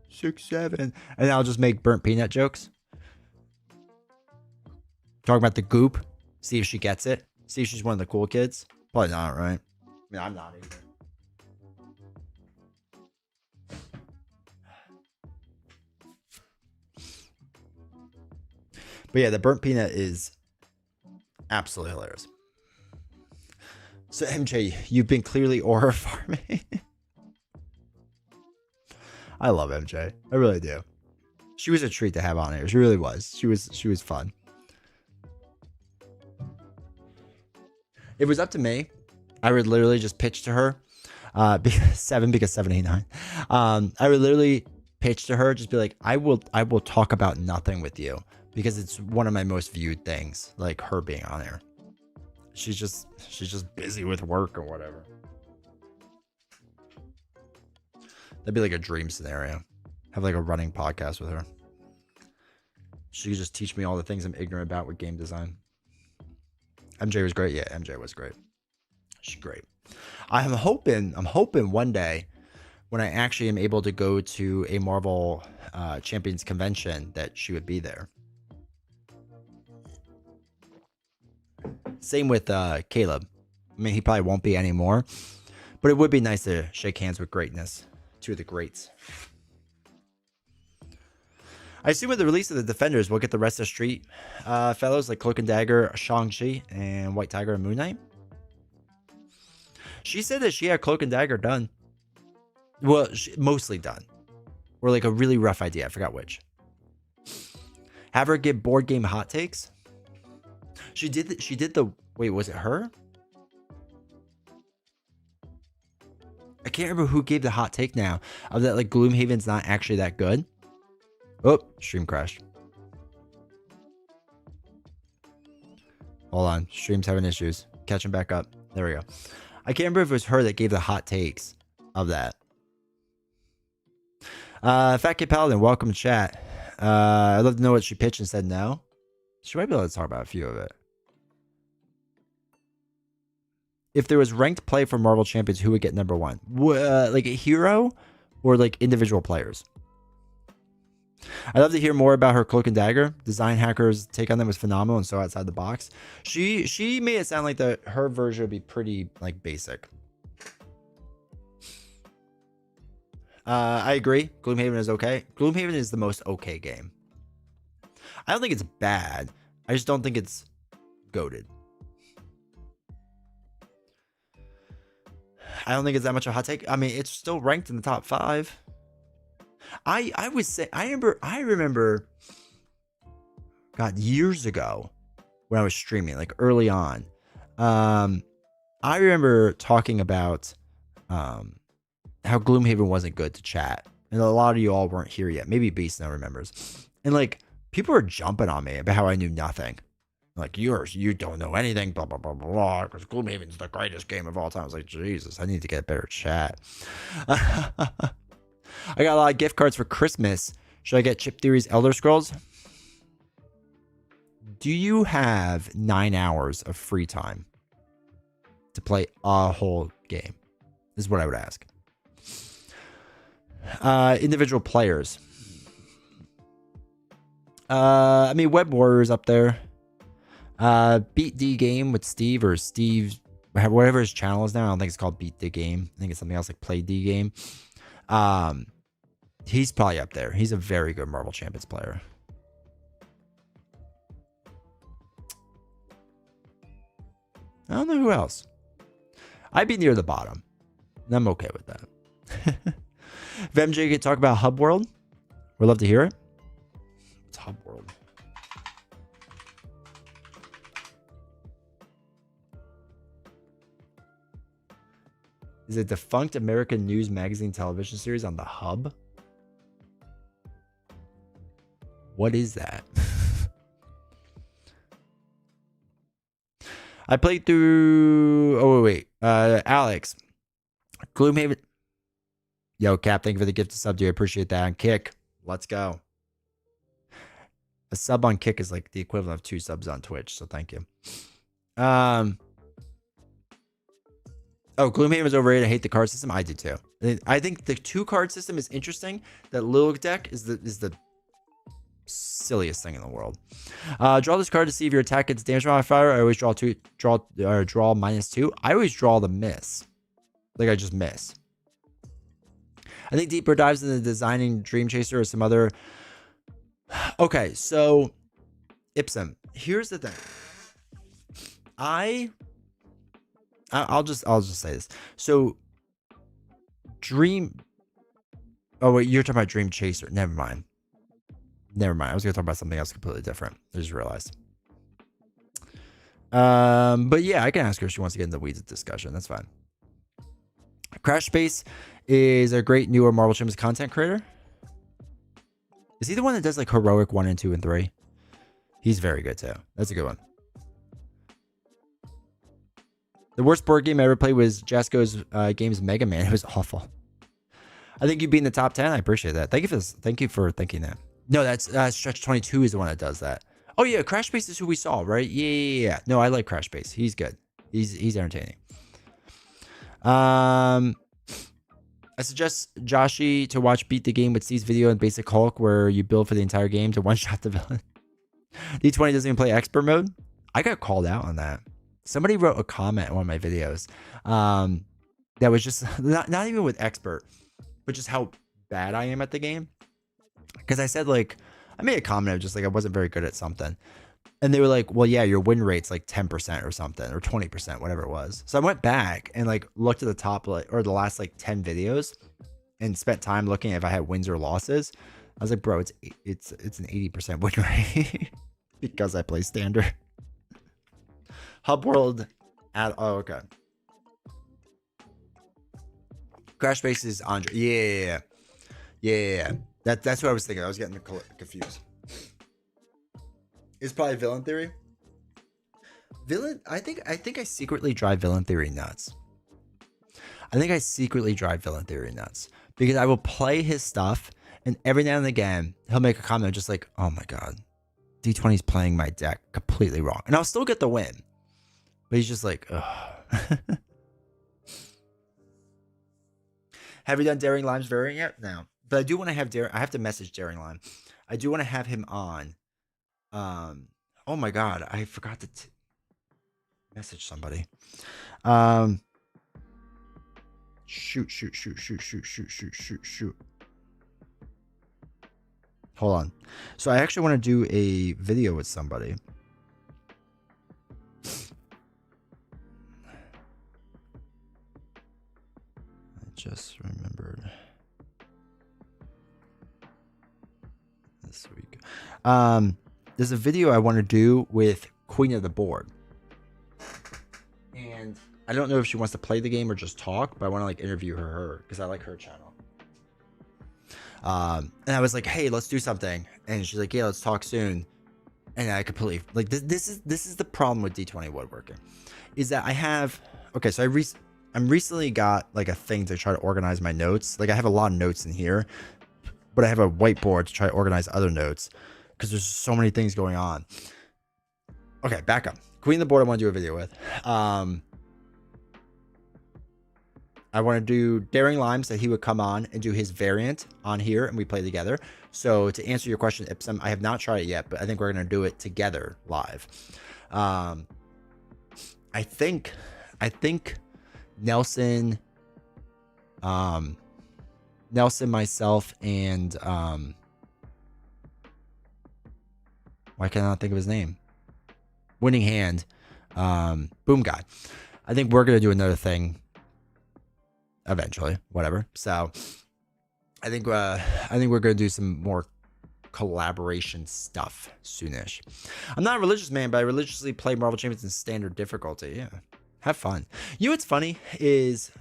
6'7", and I'll just make burnt peanut jokes. Talking about the goop. See if she gets it. See if she's one of the cool kids. Probably not, right? I mean, I'm not either. But yeah, the burnt peanut is absolutely hilarious. So MJ, you've been clearly aura farming. I love MJ. I really do. She was a treat to have on here. She really was. She was fun. If it was up to me, I would literally just pitch to her. Because 789. I would literally pitch to her, just be like, I will talk about nothing with you. Because it's one of my most viewed things, like her being on here. She's just busy with work or whatever. That'd be like a dream scenario. Have like a running podcast with her. She could just teach me all the things I'm ignorant about with game design. MJ was great. Yeah, MJ was great. She's great. I'm hoping one day when I actually am able to go to a Marvel Champions convention that she would be there. Same with Caleb. I mean, he probably won't be anymore, but it would be nice to shake hands with greatness. Two of the greats. I assume with the release of the Defenders, we'll get the rest of Street fellows like Cloak and Dagger, Shang-Chi, and White Tiger and Moon Knight. She said that she had Cloak and Dagger done. Well, mostly done. Or like a really rough idea. I forgot which. Have her give board game hot takes. She did the wait, was it her? I can't remember who gave the hot take now of that, like Gloomhaven's not actually that good. Oh, stream crashed. Hold on, stream's having issues. Catching back up. There we go. I can't remember if it was her that gave the hot takes of that. Fat Kid Paladin, welcome to chat. I'd love to know what she pitched and said no. She might be able to talk about a few of it. If there was ranked play for Marvel Champions, who would get number one? Like a hero or like individual players? I'd love to hear more about her Cloak and Dagger. Design Hacker's take on them was phenomenal and so outside the box. She made it sound like her version would be pretty like basic. I agree. Gloomhaven is okay. Gloomhaven is the most okay game. I don't think it's bad. I just don't think it's goated. I don't think it's that much of a hot take. I mean, it's still ranked in the top 5. I would say I remember God, years ago when I was streaming, like early on. I remember talking about how Gloomhaven wasn't good to chat. And a lot of you all weren't here yet. Maybe Beast now remembers. And like people were jumping on me about how I knew nothing. Like you don't know anything, blah blah blah blah. Because Gloomhaven's the greatest game of all time. I was like, Jesus, I need to get better chat. I got a lot of gift cards for Christmas. Should I get Chip Theory's Elder Scrolls? Do you have 9 hours of free time to play a whole game? Is what I would ask. Individual players. I mean, Web Warriors up there. Beat D Game with Steve or Steve, whatever his channel is now. I don't think it's called Beat the Game. I think it's something else like Play D Game. He's probably up there. He's a very good Marvel Champions player. I don't know who else. I'd be near the bottom. And I'm okay with that. If MJ could talk about Hub World, we'd love to hear it. What's Hub World? Is a defunct American news magazine television series on the Hub? What is that? I played through... Oh, wait. Alex. Gloomhaven. Yo, Cap, thank you for the gift of sub, dude. I appreciate that. And Kick. Let's go. A sub on Kick is like the equivalent of 2 subs on Twitch, so thank you. Oh, Gloomhaven is overrated. I hate the card system. I do too. I think the 2-card system is interesting. That little deck is the silliest thing in the world. Draw this card to see if your attack gets damage modifier. I always draw -2. I always draw the miss. Like I just miss. I think deeper dives into designing Dream Chaser or some other. Okay, so Ipsum. Here's the thing. I'll just say this. So Dream. Oh wait, you're talking about Dream Chaser. Never mind. I was gonna talk about something else completely different. I just realized. But yeah, I can ask her if she wants to get in the weeds of discussion. That's fine. Crash Space is a great newer Marvel Champions content creator. Is he the one that does like Heroic 1 and 2 and 3? He's very good too. That's a good one. The worst board game I ever played was Jasco's game's Mega Man. It was awful. I think you'd be in the top 10. I appreciate that. Thank you for this. Thank you for thinking that. No, that's Stretch 22 is the one that does that. Oh yeah, Crash Space is who we saw, right? Yeah. No, I like Crash Space. He's good. He's entertaining. I suggest Joshi to watch Beat the Game with Steve's video in Basic Hulk, where you build for the entire game to one-shot the villain. D20 doesn't even play expert mode. I got called out on that. Somebody wrote a comment in one of my videos that was just not even with expert, but just how bad I am at the game. Because I said, like, I made a comment of just like I wasn't very good at something. And they were like, well, yeah, your win rate's like 10% or something, or 20%, whatever it was. So I went back and like looked at the top, like, or the last like 10 videos and spent time looking at if I had wins or losses. I was like, bro, it's an 80% win rate because I play standard. Hub World oh, okay. Crash Space is Andre. Yeah. That's what I was thinking. I was getting confused. It's probably Villain Theory. I think I secretly drive Villain Theory nuts. Because I will play his stuff, and every now and again he'll make a comment just like, "Oh my god, D20 is playing my deck completely wrong," and I'll still get the win. But he's just like, ugh. Have you done Daring Lime's variant yet? No. But I do want to have Daring. I have to message Daring Lime. I do want to have him on. Oh my god, I forgot to message somebody. Shoot. Hold on. So I actually want to do a video with somebody. I just remembered. This week. There's a video I want to do with Queen of the Board. And I don't know if she wants to play the game or just talk, but I want to like interview her because I like her channel. And I was like, hey, let's do something. And she's like, yeah, let's talk soon. And I completely like this is the problem with D20 woodworking is that I have, okay, so I'm recently got like a thing to try to organize my notes. Like I have a lot of notes in here, but I have a whiteboard to try to organize other notes because there's so many things going on. Okay, back up. Queen of the Board I want to do a video with. I want to do Daring Limes, that he would come on and do his variant on here and we play together. So to answer your question, Ipsum, I have not tried it yet, but I think we're going to do it together live. I think Nelson, myself, and why can I not think of his name? Winning Hand, Boom Guy. I think we're going to do another thing eventually, whatever. So I think we're going to do some more collaboration stuff soonish. I'm not a religious man, but I religiously play Marvel Champions in standard difficulty. Yeah, have fun. You know what's funny is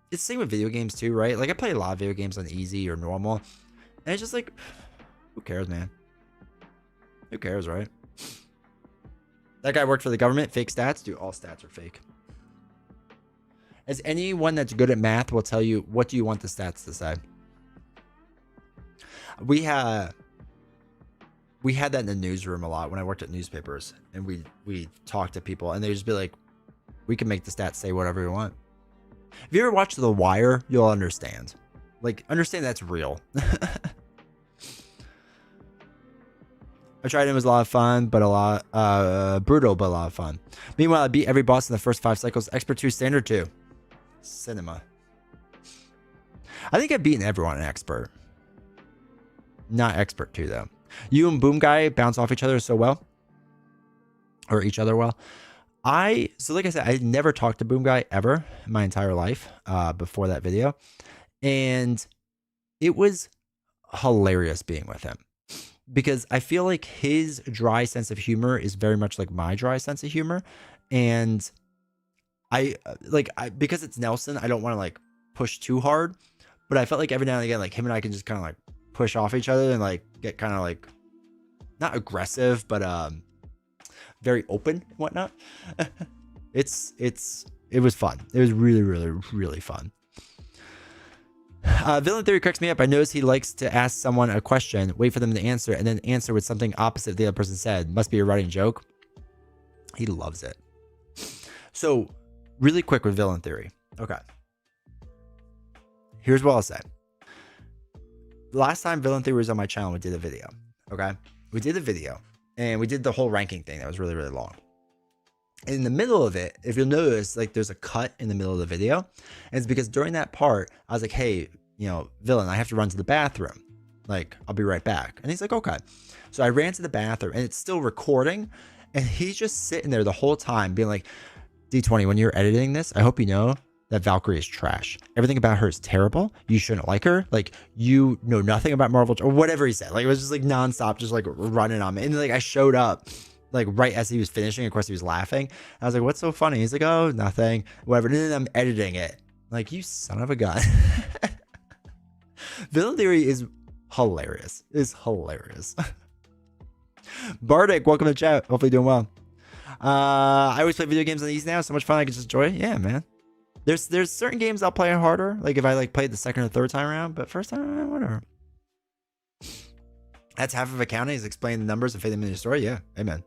it's the same with video games too, right? Like I play a lot of video games on easy or normal, and it's just like, who cares, man? Who cares, right? That guy worked for the government. Fake stats. Dude, all stats are fake. As anyone that's good at math will tell you, what do you want the stats to say? We had that in the newsroom a lot when I worked at newspapers, and we talked to people, and they just be like, we can make the stats say whatever we want. If you ever watched The Wire, you'll understand. Like, understand that's real. I tried it. It was a lot of fun, but brutal, but a lot of fun. Meanwhile, I beat every boss in the first 5 cycles. Expert 2, Standard 2. Cinema. I think I've beaten everyone in Expert. Not Expert 2, though. You and Boom Guy bounce off each other so well. Or each other well. So like I said, I never talked to Boom Guy ever in my entire life before that video. And it was hilarious being with him. Because I feel like his dry sense of humor is very much like my dry sense of humor. And because it's Nelson, I don't want to like push too hard, but I felt like every now and again, like him and I can just kind of like push off each other and like get kind of like not aggressive, but very open and whatnot. It was fun. It was really, really, really fun. Villain Theory cracks me up. I notice he likes to ask someone a question, wait for them to answer, and then answer with something opposite the other person said. Must be a running joke. He loves it. So, really quick with Villain Theory. Okay. Here's what I'll say. Last time Villain Theory was on my channel, we did a video. Okay? We did a video, and we did the whole ranking thing that was really, really long. And in the middle of it, if you'll notice, like there's a cut in the middle of the video. And it's because during that part, I was like, hey, Villain, I have to run to the bathroom. Like, I'll be right back. And he's like, okay. So I ran to the bathroom, and it's still recording. And he's just sitting there the whole time being like, D20, when you're editing this, I hope you know that Valkyrie is trash. Everything about her is terrible. You shouldn't like her. Like, you know nothing about Marvel, or whatever he said. Like, it was just like nonstop, just like running on me. And like, I showed up like right as he was finishing. Of course, he was laughing. I was like, what's so funny? He's like, oh, nothing, whatever. And then I'm editing it. Like, you son of a gun. Villain Theory is hilarious. It's hilarious. Bardic, welcome to chat. Hopefully doing well. I always play video games on these now. So much fun, I can just enjoy it. Yeah, man. There's certain games I'll play harder. Like if I like played the second or third time around, but first time, whatever. That's half of accounting, is explaining the numbers and fitting them in the story. Yeah, amen.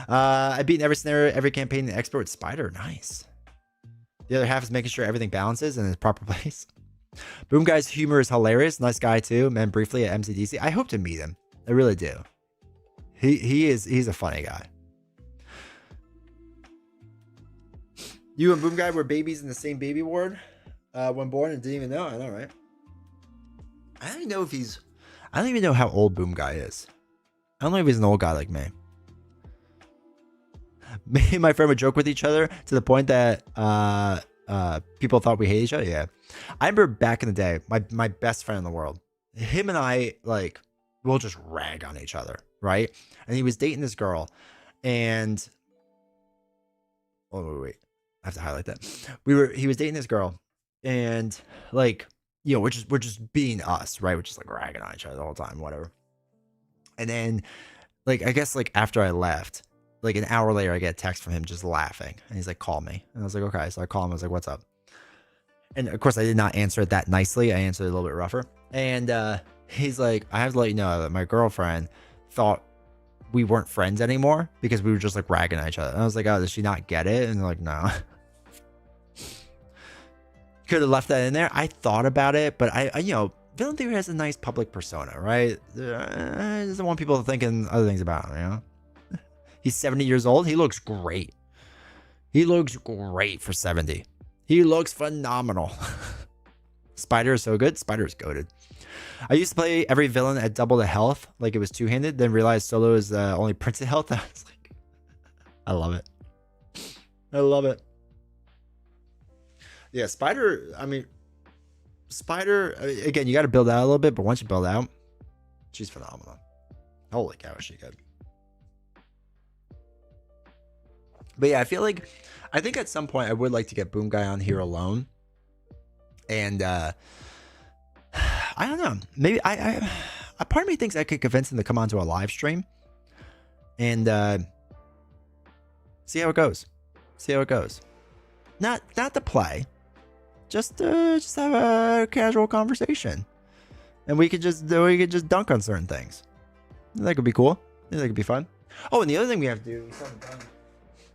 I beat every scenario, every campaign in Expert with Spider. Nice. The other half is making sure everything balances in its proper place. Boom Guy's humor is hilarious. Nice guy too. Met briefly at MCDC. I hope to meet him. I really do. He's a funny guy. You and Boom Guy were babies in the same baby ward when born and didn't even know. I know, right? I don't even know how old Boom Guy is. I don't know if he's an old guy like me. Me and my friend would joke with each other to the point that people thought we hated each other. Yeah. I remember back in the day, my best friend in the world, him and I, like, we'll just rag on each other, right? And he was dating this girl, and wait. I have to highlight that. He was dating this girl, and like, you know, we're just being us, right? We're just like ragging on each other the whole time, whatever. And then, like, I guess like after I left, like an hour later, I get a text from him just laughing, and he's like, "Call me." And I was like, "Okay." So I call him. I was like, "What's up?" And of course, I did not answer it that nicely. I answered it a little bit rougher. And he's like, "I have to let you know that my girlfriend thought we weren't friends anymore because we were just like ragging at each other." And I was like, "Oh, does she not get it?" And they're like, "No." Could have left that in there. I thought about it, but I you know, Villain Theory has a nice public persona, right? Doesn't want people thinking other things about him, you know? He's 70 years old. He looks great. He looks great for 70. He looks phenomenal. Spider is so good. Spider is goated. I used to play every villain at double the health, like it was two-handed, then realized solo is only printed health. I was like, I love it. I love it. Yeah, Spider, I mean, again, you got to build out a little bit, but once you build out, she's phenomenal. Holy cow, is she good. But yeah, I think at some point I would like to get Boom Guy on here alone. And I don't know, maybe I part of me thinks I could convince him to come onto a live stream and see how it goes. Not to play, just have a casual conversation, and we could just dunk on certain things. That could be cool. That could be fun. Oh, and the other thing we have to do,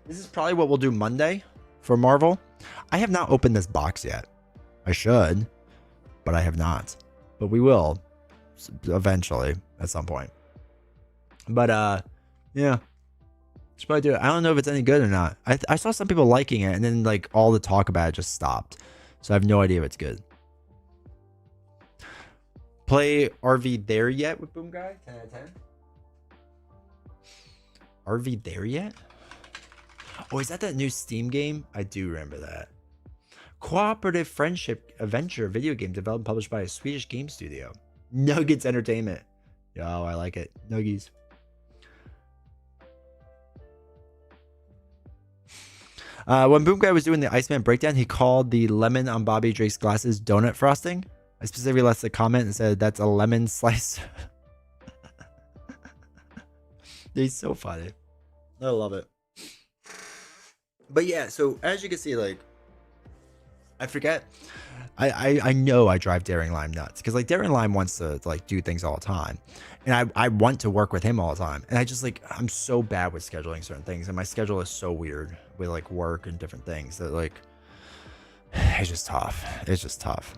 this is probably what we'll do Monday for Marvel. I have not opened this box yet. I should, but I have not. But we will eventually at some point. But yeah, should probably do it. I don't know if it's any good or not. I saw some people liking it, and then like all the talk about it just stopped. So I have no idea if it's good. Play RV There Yet with Boom Guy? 10 out of 10. RV There Yet? Oh, is that new Steam game? I do remember that. Cooperative friendship adventure video game developed and published by a Swedish game studio. Nuggets Entertainment. Yo, I like it. Nuggies. When Boom Guy was doing the Iceman breakdown, he called the lemon on Bobby Drake's glasses donut frosting. I specifically left a comment and said that's a lemon slice. He's so funny. I love it. But yeah, so as you can see, like, I forget. I know I drive Daring Lime nuts because like Daring Lime wants to like do things all the time, and I want to work with him all the time, and I just like I'm so bad with scheduling certain things, and my schedule is so weird with like work and different things that like it's just tough. It's just tough.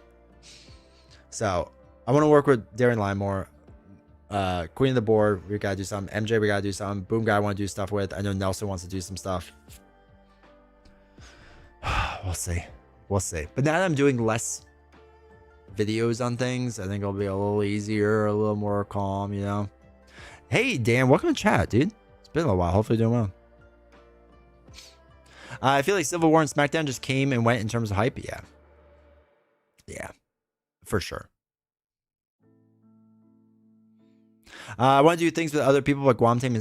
So I want to work with Daring Lime more. Queen of the Board, we gotta do something. MJ, we gotta do something. Boom Guy, I want to do stuff with. I know Nelson wants to do some stuff. We'll see. We'll see. But now that I'm doing less videos on things, I think it'll be a little easier, a little more calm, you know. Hey, Dan, welcome to chat, dude. It's been a little while. Hopefully you're doing well. I feel like Civil War and SmackDown just came and went in terms of hype. Yeah. Yeah, for sure. I want to do things with other people, but Guam time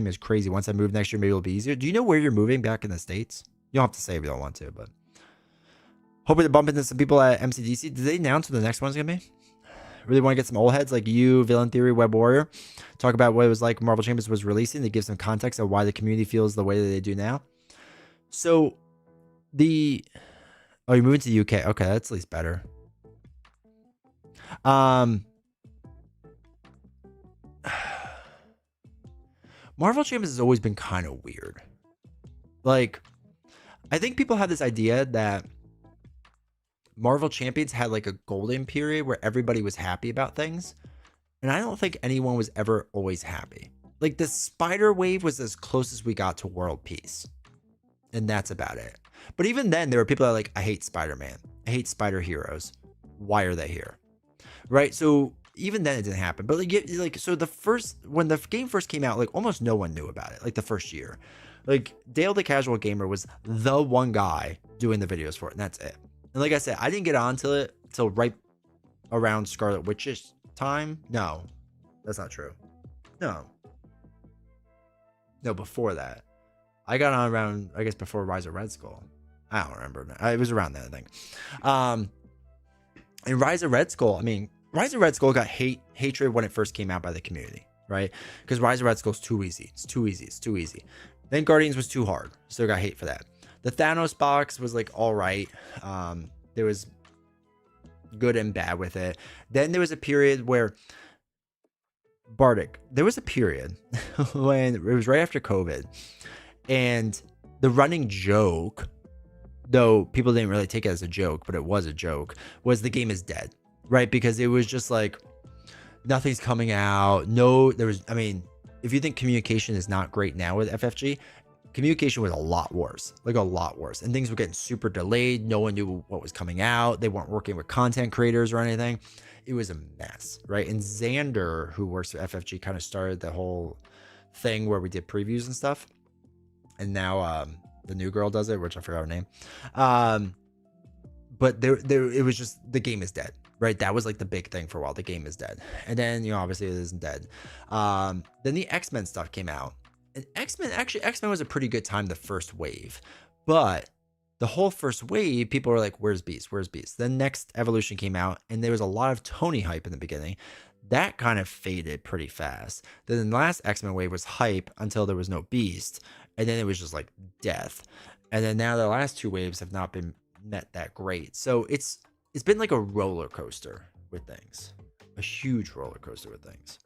is crazy. Once I move next year, maybe it'll be easier. Do you know where you're moving back in the States? You don't have to say if you don't want to, but hoping to bump into some people at MCDC. Did they announce what the next one's gonna be? Really want to get some old heads like you, Villain Theory, Web Warrior, talk about what it was like when Marvel Champions was releasing to give some context of why the community feels the way that they do now. So you're moving to the UK. Okay, that's at least better. Marvel Champions has always been kind of weird. Like, I think people have this idea that Marvel Champions had like a golden period where everybody was happy about things. And I don't think anyone was ever always happy. Like the spider wave was as close as we got to world peace. And that's about it. But even then, there were people that are like, I hate Spider-Man. I hate spider heroes. Why are they here? Right? So even then it didn't happen. But like so when the game first came out, like almost no one knew about it. Like the first year. Like Dale the Casual Gamer was the one guy doing the videos for it, and that's it. And like I said, I didn't get onto it till right around Scarlet Witch's time. No, that's not true. No, before that. I got on around, I guess, before Rise of Red Skull. I don't remember. It was around that, I think. And Rise of Red Skull, I mean, Rise of Red Skull got hatred when it first came out by the community, right? Because Rise of Red Skull is too easy. It's too easy. It's too easy. Then Guardians was too hard. So got hate for that. The Thanos box was like all right. There was good and bad with it. Then there was a period where there was a period when it was right after COVID. And the running joke, though people didn't really take it as a joke, but it was a joke, was the game is dead, right? Because it was just like nothing's coming out. If you think communication is not great now with FFG, communication was a lot worse, like a lot worse. And things were getting super delayed. No one knew what was coming out. They weren't working with content creators or anything. It was a mess, right? And Xander, who works for FFG, kind of started the whole thing where we did previews and stuff. And now the new girl does it, which I forgot her name. But it was just, the game is dead, right? That was like the big thing for a while. The game is dead. And then, obviously it isn't dead. Then the X-Men stuff came out. And X-Men was a pretty good time, the first wave. But the whole first wave, people were like, where's Beast? Where's Beast? Then Next Evolution came out, and there was a lot of Tony hype in the beginning. That kind of faded pretty fast. Then the last X-Men wave was hype until there was no Beast. And then it was just like death. And then now the last two waves have not been met that great. So it's been like a roller coaster with things. A huge roller coaster with things.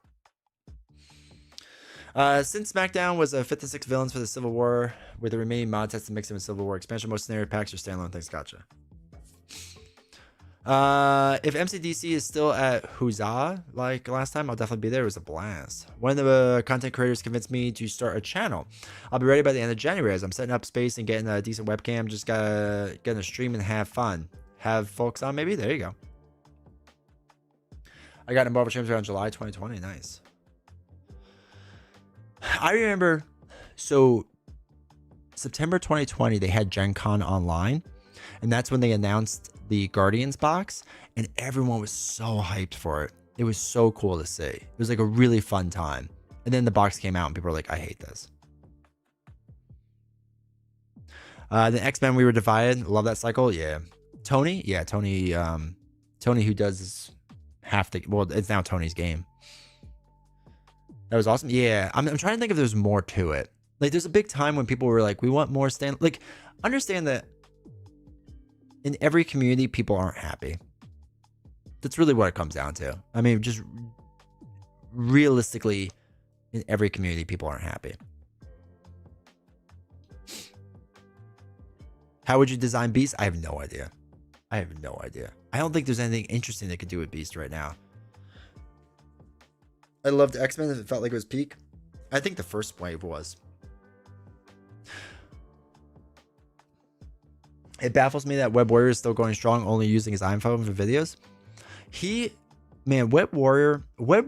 Since SmackDown was 5th and 6th villains for the Civil War, with the remaining mod tests to mix them in Civil War expansion, most scenario packs are standalone things. Gotcha. If MCDC is still at Huzzah like last time, I'll definitely be there. It was a blast. One of the content creators convinced me to start a channel. I'll be ready by the end of January as I'm setting up space and getting a decent webcam. Just gotta get in a stream and have fun. Have folks on maybe? There you go. I got involved with streams around July 2020. Nice. I remember, so September 2020, they had Gen Con online. And that's when they announced the Guardians box, and everyone was so hyped for it. It was so cool to see. It was like a really fun time. And then the box came out and people were like, I hate this. The X-Men, we were divided. Love that cycle. Yeah. Tony. Yeah. Tony, who does half the, well, it's now Tony's game. That was awesome. Yeah. I'm trying to think if there's more to it. Like there's a big time when people were like, we want more like understand that in every community, people aren't happy. That's really what it comes down to. I mean, just realistically, in every community, people aren't happy. How would you design Beast? I have no idea. I don't think there's anything interesting they could do with Beast right now. I loved X-Men. It felt like it was peak. I think the first wave was. It baffles me that Web Warrior is still going strong, only using his iPhone for videos. Web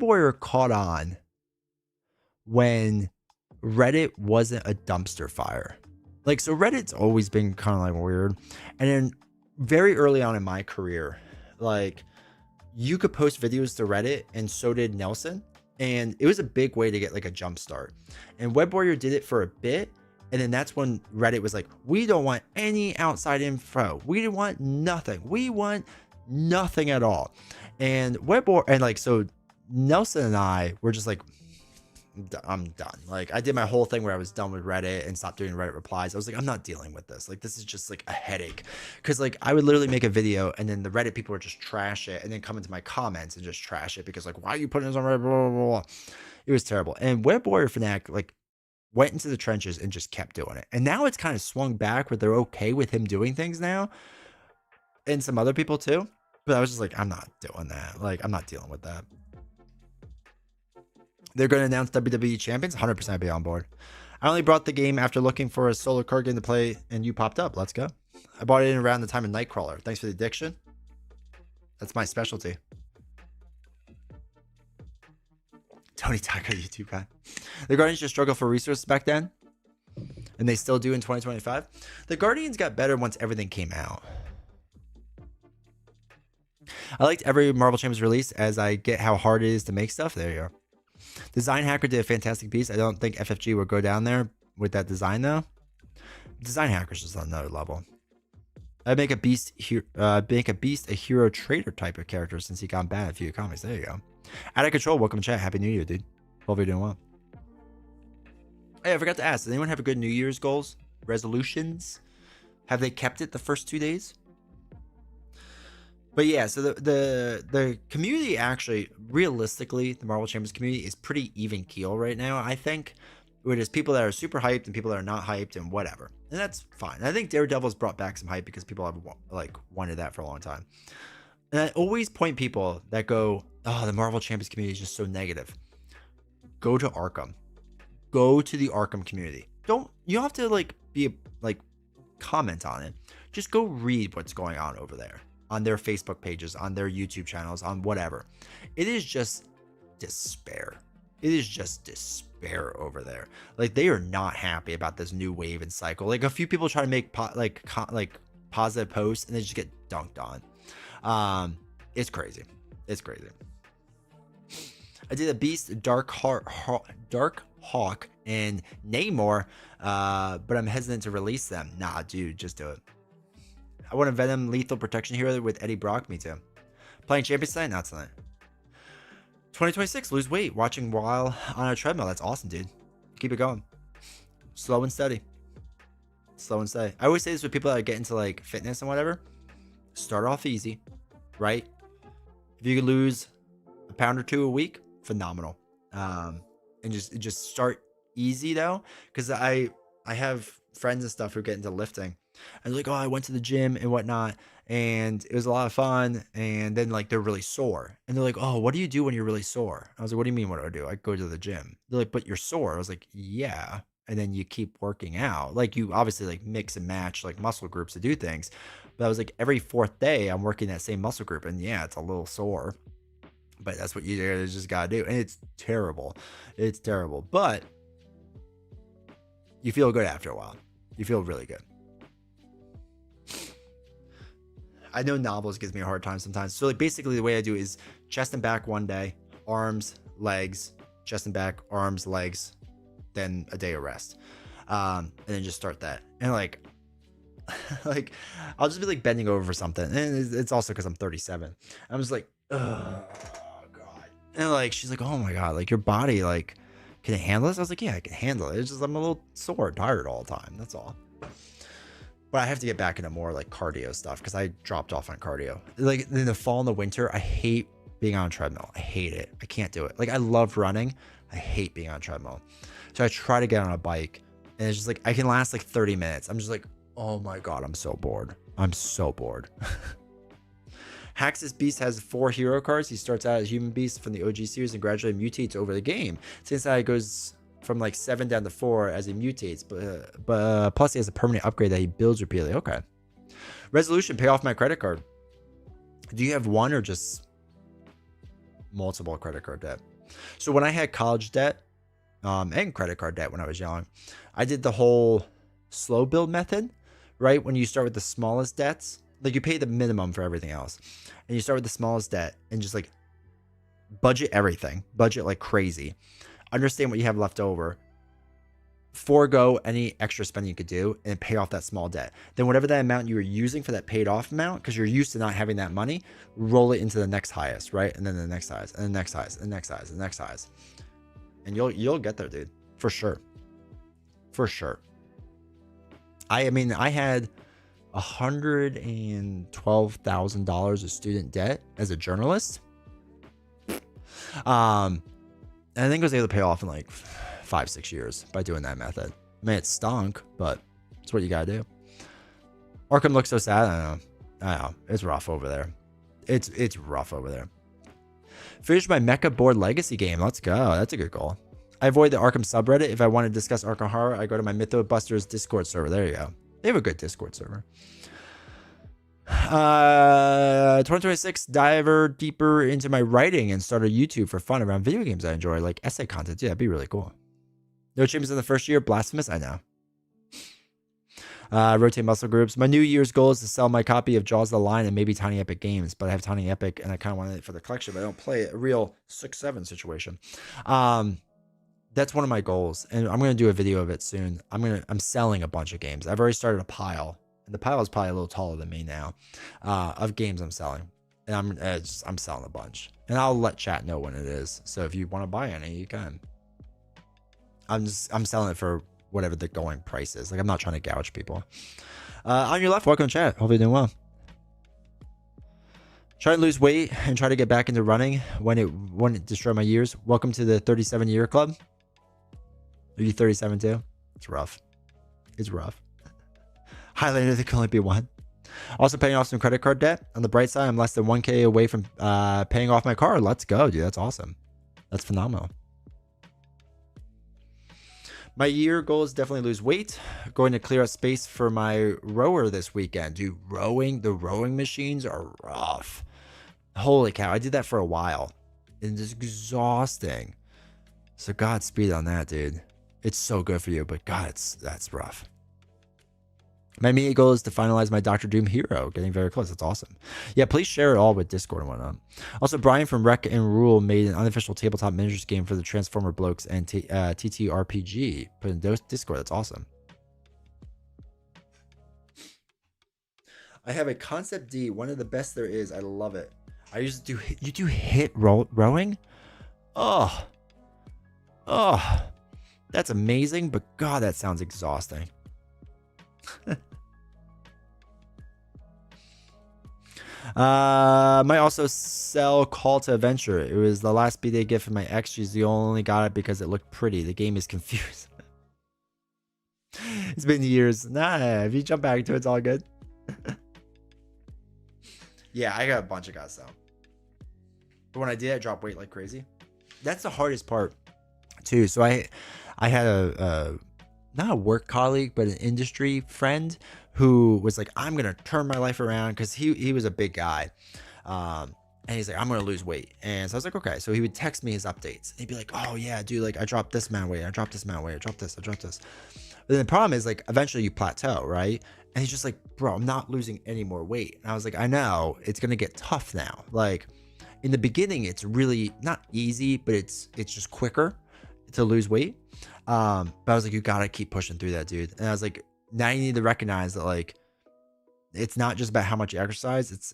Warrior caught on when Reddit wasn't a dumpster fire. Like, so Reddit's always been kind of like weird. And then very early on in my career, like you could post videos to Reddit and so did Nelson. And it was a big way to get like a jump start. And Web Warrior did it for a bit. And then that's when Reddit was like, we don't want any outside info. We want nothing. We want nothing at all. And so Nelson and I were just like, I'm done. Like I did my whole thing where I was done with Reddit and stopped doing Reddit replies. I was like, I'm not dealing with this. Like, this is just like a headache. Cause like I would literally make a video and then the Reddit people would just trash it and then come into my comments and just trash it because like, why are you putting this on Reddit? Blah, blah, blah. It was terrible. And Web Warrior Fanatic, like, went into the trenches and just kept doing it. And now it's kind of swung back where they're okay with him doing things now. And some other people too. But I was just like, I'm not doing that. Like, I'm not dealing with that. They're going to announce WWE champions. 100% be on board. I only brought the game after looking for a solo card game to play, and you popped up. Let's go. I bought it in around the time of Nightcrawler. Thanks for the addiction. That's my specialty. Tony Tucker, YouTube guy. The Guardians just struggled for resources back then, and they still do in 2025. The Guardians got better once everything came out. I liked every Marvel Champions release as I get how hard it is to make stuff. There you are. Design Hacker did a fantastic piece. I don't think FFG would go down there with that design though. Design Hacker's just on another level. I'd make a beast a hero trader type of character since he got bad in a few comics. There you go. Out of Control, welcome to chat. Happy New Year, dude. Hope you're doing well. Hey, I forgot to ask. Does anyone have a good New Year's goals? Resolutions? Have they kept it the first 2 days? But yeah, so the community actually, realistically, the Marvel Champions community is pretty even keel right now, I think. Where there's people that are super hyped and people that are not hyped and whatever. And that's fine. And I think Daredevil's brought back some hype because people have like wanted that for a long time. And I always point people that go, oh, the Marvel Champions community is just so negative. Go to Arkham. Go to the Arkham community. You don't have to comment on it. Just go read what's going on over there. On their Facebook pages, on their YouTube channels, on whatever. It is just despair. It is just despair over there. Like, they are not happy about this new wave and cycle. Like, a few people try to make positive posts and they just get dunked on. It's crazy. It's crazy. I did a Beast, Dark Hawk, and Namor, but I'm hesitant to release them. Nah, dude, just do it. I want a Venom Lethal Protection hero with Eddie Brock. Me too. Playing Champions tonight? Not tonight. 2026, lose weight. Watching while on a treadmill. That's awesome, dude. Keep it going. Slow and steady. Slow and steady. I always say this with people that get into like fitness and whatever. Start off easy, right? If you could lose a pound or two a week, phenomenal. And just start easy though, because I have friends and stuff who get into lifting. And like, oh, I went to the gym and whatnot, and it was a lot of fun. And then like they're really sore, and they're like, oh, what do you do when you're really sore? I was like, what do you mean? What do I do? I go to the gym. They're like, but you're sore. I was like, yeah. And then you keep working out. Like, you obviously like mix and match like muscle groups to do things. But I was like, every fourth day I'm working that same muscle group, and yeah, it's a little sore, but that's what you just gotta do. And it's terrible. It's terrible, but you feel good after a while. You feel really good. I know novels gives me a hard time sometimes. So like basically the way I do is chest and back one day, arms, legs, chest and back, arms, legs, then a day of rest. And then just start that. And like I'll just be like bending over for something. And it's also because I'm 37. I'm just like, oh God. And like she's like, oh my God, like your body, like, can it handle this? I was like, yeah, I can handle it. It's just I'm a little sore, tired all the time. That's all. But I have to get back into more like cardio stuff because I dropped off on cardio. Like in the fall and the winter, I hate being on a treadmill. I hate it. I can't do it. Like I love running. I hate being on a treadmill. So I try to get on a bike, and it's just like I can last like 30 minutes. I'm just like, oh my God, I'm so bored. I'm so bored. Hax's Beast has 4 hero cards. He starts out as Human Beast from the OG series and gradually mutates over the game. Since that, it goes from like 7 down to 4 as he mutates, but plus he has a permanent upgrade that he builds repeatedly. Okay. Resolution, pay off my credit card. Do you have one or just multiple credit card debt? So when I had college debt and credit card debt when I was young, I did the whole slow build method, right? When you start with the smallest debts, like you pay the minimum for everything else, and you start with the smallest debt and just like budget everything, budget like crazy. Understand what you have left over, forego any extra spending you could do, and pay off that small debt. Then whatever that amount you were using for that paid off amount, because you're used to not having that money, roll it into the next highest, right? And then the next highest, and the next highest, and the next highest, and the next highest. And you'll get there, dude. For sure. For sure. I mean, I had $112,000 of student debt as a journalist. And I think I was able to pay off in like 5-6 years by doing that method. I mean, it stunk, but it's what you gotta do. Arkham looks so sad. I don't know. It's rough over there. It's rough over there. Finish my Mecha board legacy game. Let's go. That's a good goal. I avoid the Arkham subreddit. If I want to discuss Arkham Horror, I go to my Mythobusters Discord server. There you go. They have a good Discord server. 2026, diver deeper into my writing and start a YouTube for fun around video games I enjoy, like essay content. Yeah, that'd be really cool. No achievements in the first year. Blasphemous. I know. Rotate muscle groups. My New Year's goal is to sell my copy of Jaws the Line and maybe Tiny Epic Games, but I have Tiny Epic and I kind of want it for the collection, but I don't play it. A real 6-7 situation. That's one of my goals, and I'm going to do a video of it soon. I'm selling a bunch of games. I've already started a pile, and the pile is probably a little taller than me now, of games I'm selling, and I'm selling a bunch, and I'll let chat know when it is. So if you want to buy any, you can. I'm selling it for whatever the going price is. Like, I'm not trying to gouge people. On your left, welcome to chat. Hope you're doing well. Try and lose weight and try to get back into running when it destroy my years. Welcome to the 37-year club. Are you 37 too? It's rough. It's rough. Highlander, there can only be one. Also paying off some credit card debt. On the bright side, I'm less than 1K away from paying off my car. Let's go, dude. That's awesome. That's phenomenal. My year goal is definitely lose weight. Going to clear out space for my rower this weekend. Dude, the rowing machines are rough. Holy cow. I did that for a while. And it's exhausting. So Godspeed on that, dude. It's so good for you, but God, that's rough. My immediate goal is to finalize my Dr. Doom hero. Getting very close. That's awesome. Yeah, please share it all with Discord and whatnot. Also, Brian from Rec and Rule made an unofficial tabletop miniatures game for the Transformer Blokes and TTRPG. Put in Discord. That's awesome. I have a Concept D, one of the best there is. I love it. I used to do. You do hit rowing? Oh, that's amazing. But God, that sounds exhausting. Might also sell Call to Adventure. It was the last B-Day gift from my ex. She's the only got it because it looked pretty. The game is confused. It's been years. Nah, if you jump back to it, it's all good. Yeah, I got a bunch of guys though. But when I did, I dropped weight like crazy. That's the hardest part too. So I had a not a work colleague, but an industry friend who was like, I'm going to turn my life around, because he was a big guy. And he's like, I'm going to lose weight. And so I was like, okay. So he would text me his updates. He'd be like, oh yeah, dude, like I dropped this amount of weight. I dropped this amount of weight. I dropped this. But then the problem is, like, eventually you plateau, right? And he's just like, bro, I'm not losing any more weight. And I was like, I know it's going to get tough now. Like in the beginning, it's really not easy, but it's just quicker to lose weight. But I was like, you gotta keep pushing through that, dude. And I was like, now you need to recognize that, like, it's not just about how much you exercise.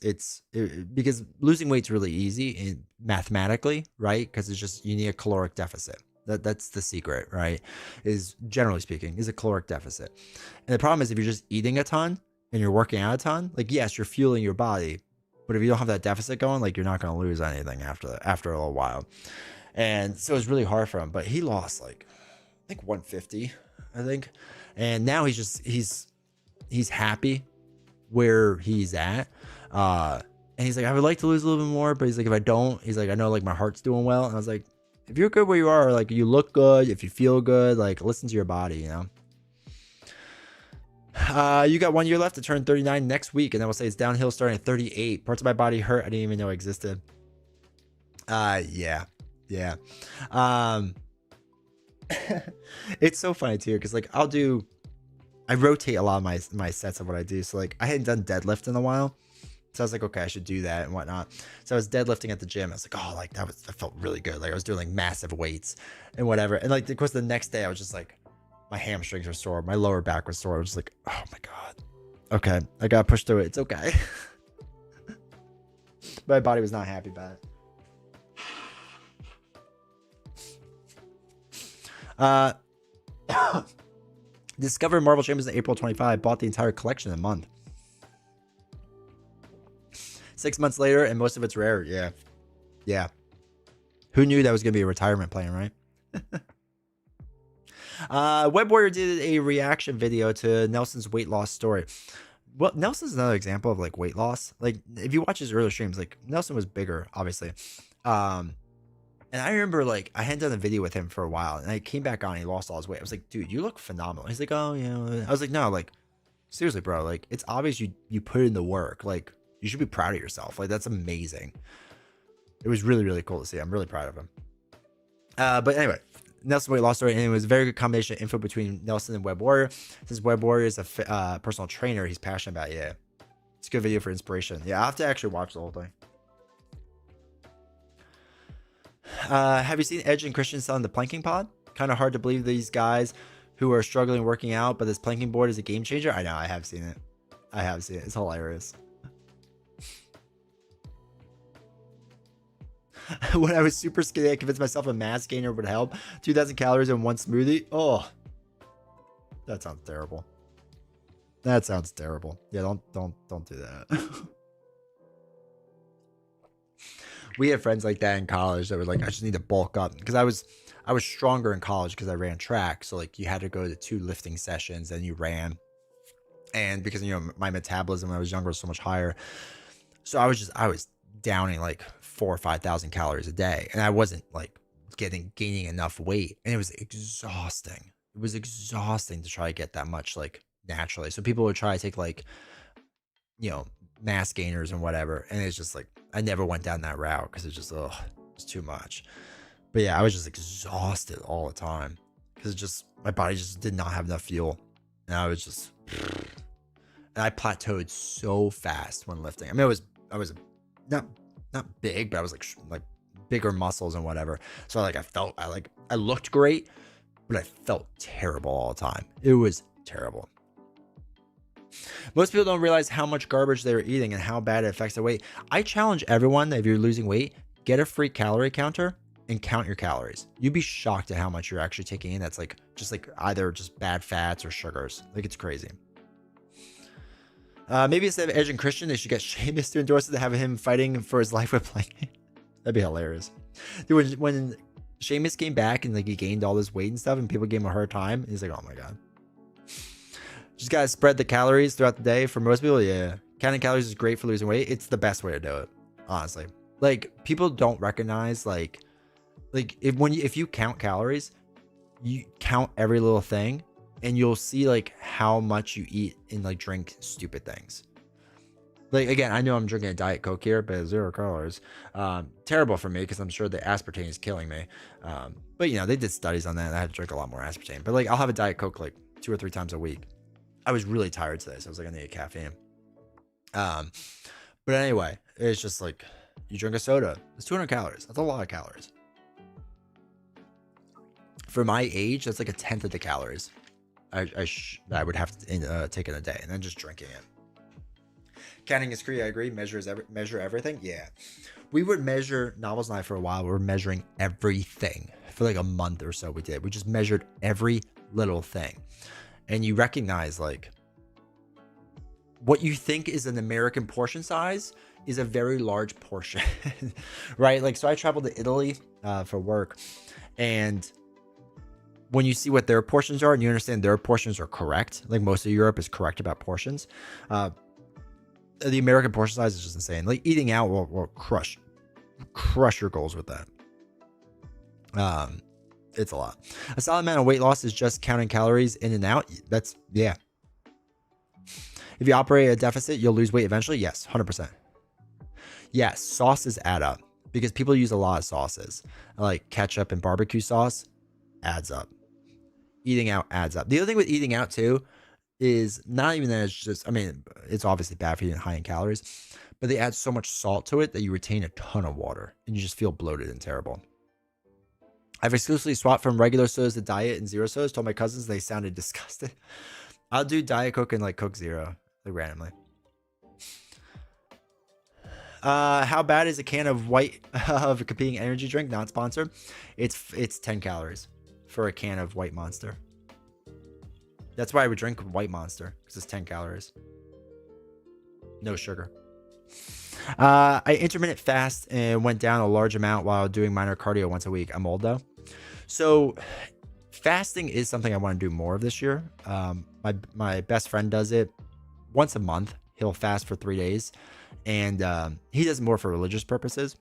Because losing weight's really easy mathematically, right? Because it's just, you need a caloric deficit. That's the secret, right? Is generally speaking, is a caloric deficit. And the problem is, if you're just eating a ton and you're working out a ton, like, yes, you're fueling your body, but if you don't have that deficit going, like, you're not going to lose anything after a little while. And so it was really hard for him, but he lost like, I think 150, I think. And now he's happy where he's at. And he's like, I would like to lose a little bit more, but he's like, if I don't, he's like, I know like my heart's doing well. And I was like, if you're good where you are, like you look good, if you feel good, like listen to your body, you know? You got 1 year left to turn 39 next week. And I will say it's downhill starting at 38. Parts of my body hurt. I didn't even know existed. Yeah. It's so funny too, because like I rotate a lot of my sets of what I do. So like I hadn't done deadlift in a while, so I was like, okay, I should do that and whatnot. So I was deadlifting at the gym. I was like, oh, like that felt really good. Like I was doing like massive weights and whatever. And like of course the next day I was just like, my hamstrings were sore, my lower back was sore. I was just like, oh my god, okay, I gotta push through it. It's okay. My body was not happy about it. Discovered Marvel Champions in April 25. Bought the entire collection in a month. 6 months later, and most of it's rare. Yeah. Who knew that was gonna be a retirement plan, right? Web Warrior did a reaction video to Nelson's weight loss story. Well, Nelson's another example of like weight loss. Like if you watch his earlier streams, like Nelson was bigger, obviously. Um, and I remember like I hadn't done a video with him for a while, and I came back on. And he lost all his weight. I was like, dude, you look phenomenal. He's like, oh, you know. I was like, no, like seriously, bro. Like it's obvious you put in the work. Like you should be proud of yourself. Like that's amazing. It was really really cool to see. I'm really proud of him. But anyway, Nelson weight loss story, and it was a very good combination of info between Nelson and Web Warrior. Since Web Warrior is a personal trainer, he's passionate about it. Yeah, it's a good video for inspiration. Yeah, I'll have to actually watch the whole thing. Have you seen Edge and Christian selling the planking pod? Kind of hard to believe these guys who are struggling working out, but this planking board is a game changer. I know, I have seen it. I have seen it. It's hilarious. When I was super skinny, I convinced myself a mass gainer would help. 2,000 calories in one smoothie. Oh, that sounds terrible. That sounds terrible. Yeah, don't do that. We had friends like that in college that were like, I just need to bulk up, because I was stronger in college because I ran track. So like you had to go to 2 lifting sessions and you ran, and because you know my metabolism when I was younger was so much higher, so I was downing like 4,000 or 5,000 calories a day, and I wasn't like gaining enough weight, and it was exhausting. It was exhausting to try to get that much like naturally. So people would try to take like, you know, mass gainers and whatever, and it's just like I never went down that route because it's just it's too much. But yeah, I was just exhausted all the time because just my body just did not have enough fuel, and I was just, and I plateaued so fast when lifting. I mean, I was not big, but I was like bigger muscles and whatever. So like I looked great, but I felt terrible all the time. It was terrible. Most people don't realize how much garbage they're eating and how bad it affects their weight. I challenge everyone that if you're losing weight, get a free calorie counter and count your calories. You'd be shocked at how much you're actually taking in. That's like just like either just bad fats or sugars. Like it's crazy. Maybe instead of Edge and Christian, they should get Sheamus to endorse it to have him fighting for his life with planking. That'd be hilarious. Dude, when Sheamus came back and like he gained all this weight and stuff, and people gave him a hard time, he's like, oh my god. Just gotta spread the calories throughout the day. For most people, yeah, counting calories is great for losing weight. It's the best way to do it, honestly. Like people don't recognize like if you count calories, you count every little thing, and you'll see like how much you eat and like drink stupid things. Like again, I know I'm drinking a Diet Coke here, but 0 calories. Terrible for me because I'm sure the aspartame is killing me. But you know, they did studies on that, and I had to drink a lot more aspartame. But like I'll have a Diet Coke like 2 or 3 times a week. I was really tired today, so I was like, I need caffeine. But anyway, it's just like you drink a soda. It's 200 calories. That's a lot of calories. For my age, that's like a tenth of the calories I would have to take in a day, and then just drinking it. Counting is free. I agree. Measure everything. Yeah, we would measure. Novels and I for a while. We were measuring everything for like a month or so. We just measured every little thing. And you recognize like what you think is an American portion size is a very large portion, right? Like, so I traveled to Italy for work, and when you see what their portions are and you understand their portions are correct, like most of Europe is correct about portions, the American portion size is just insane. Like eating out will crush your goals with that. It's a lot. A solid amount of weight loss is just counting calories in and out. That's, yeah. If you operate at a deficit, you'll lose weight eventually. Yes, 100%. Yes, sauces add up because people use a lot of sauces. Like ketchup and barbecue sauce adds up. Eating out adds up. The other thing with eating out too is not even that it's just, I mean, it's obviously bad for you and high in calories, but they add so much salt to it that you retain a ton of water and you just feel bloated and terrible. I've exclusively swapped from regular sodas to diet and 0 sodas. Told my cousins, they sounded disgusted. I'll do Diet Coke and like Coke Zero, like randomly. How bad is a can of of a competing energy drink? Not sponsored. It's 10 calories for a can of White Monster. That's why I would drink White Monster, because it's 10 calories. No sugar. I intermittent fast and went down a large amount while doing minor cardio once a week. I'm old though. So fasting is something I want to do more of this year. My best friend does it. once a month. He'll fast for 3 days, and he does it more for religious purposes.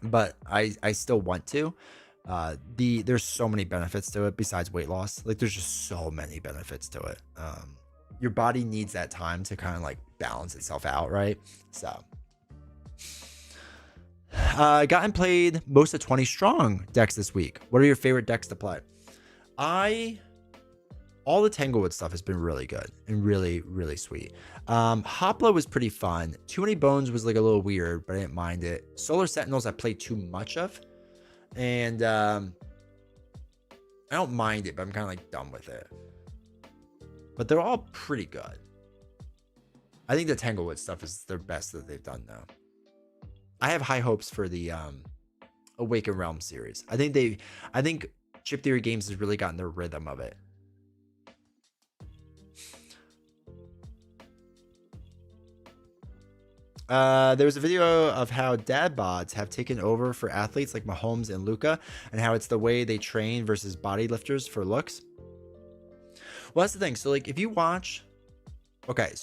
But I still want to. There's so many benefits to it besides weight loss. Like there's just so many benefits to it. Your body needs that time to kind of like balance itself out, right? So I got and played most of 20 strong decks this week. What are your favorite decks to play? All the Tanglewood stuff has been really good and really, really sweet. Hopla was pretty fun. Too Many Bones was like a little weird, but I didn't mind it. Solar Sentinels I played too much of. And I don't mind it, but I'm kind of like done with it. But they're all pretty good. I think the Tanglewood stuff is their best that they've done though. I have high hopes for the Awaken Realm series. I think Chip Theory Games has really gotten the rhythm of it. There was a video of how dad bods have taken over for athletes like Mahomes and Luka, and how it's the way they train versus body lifters for looks. Well, that's the thing. So like if you watch, okay.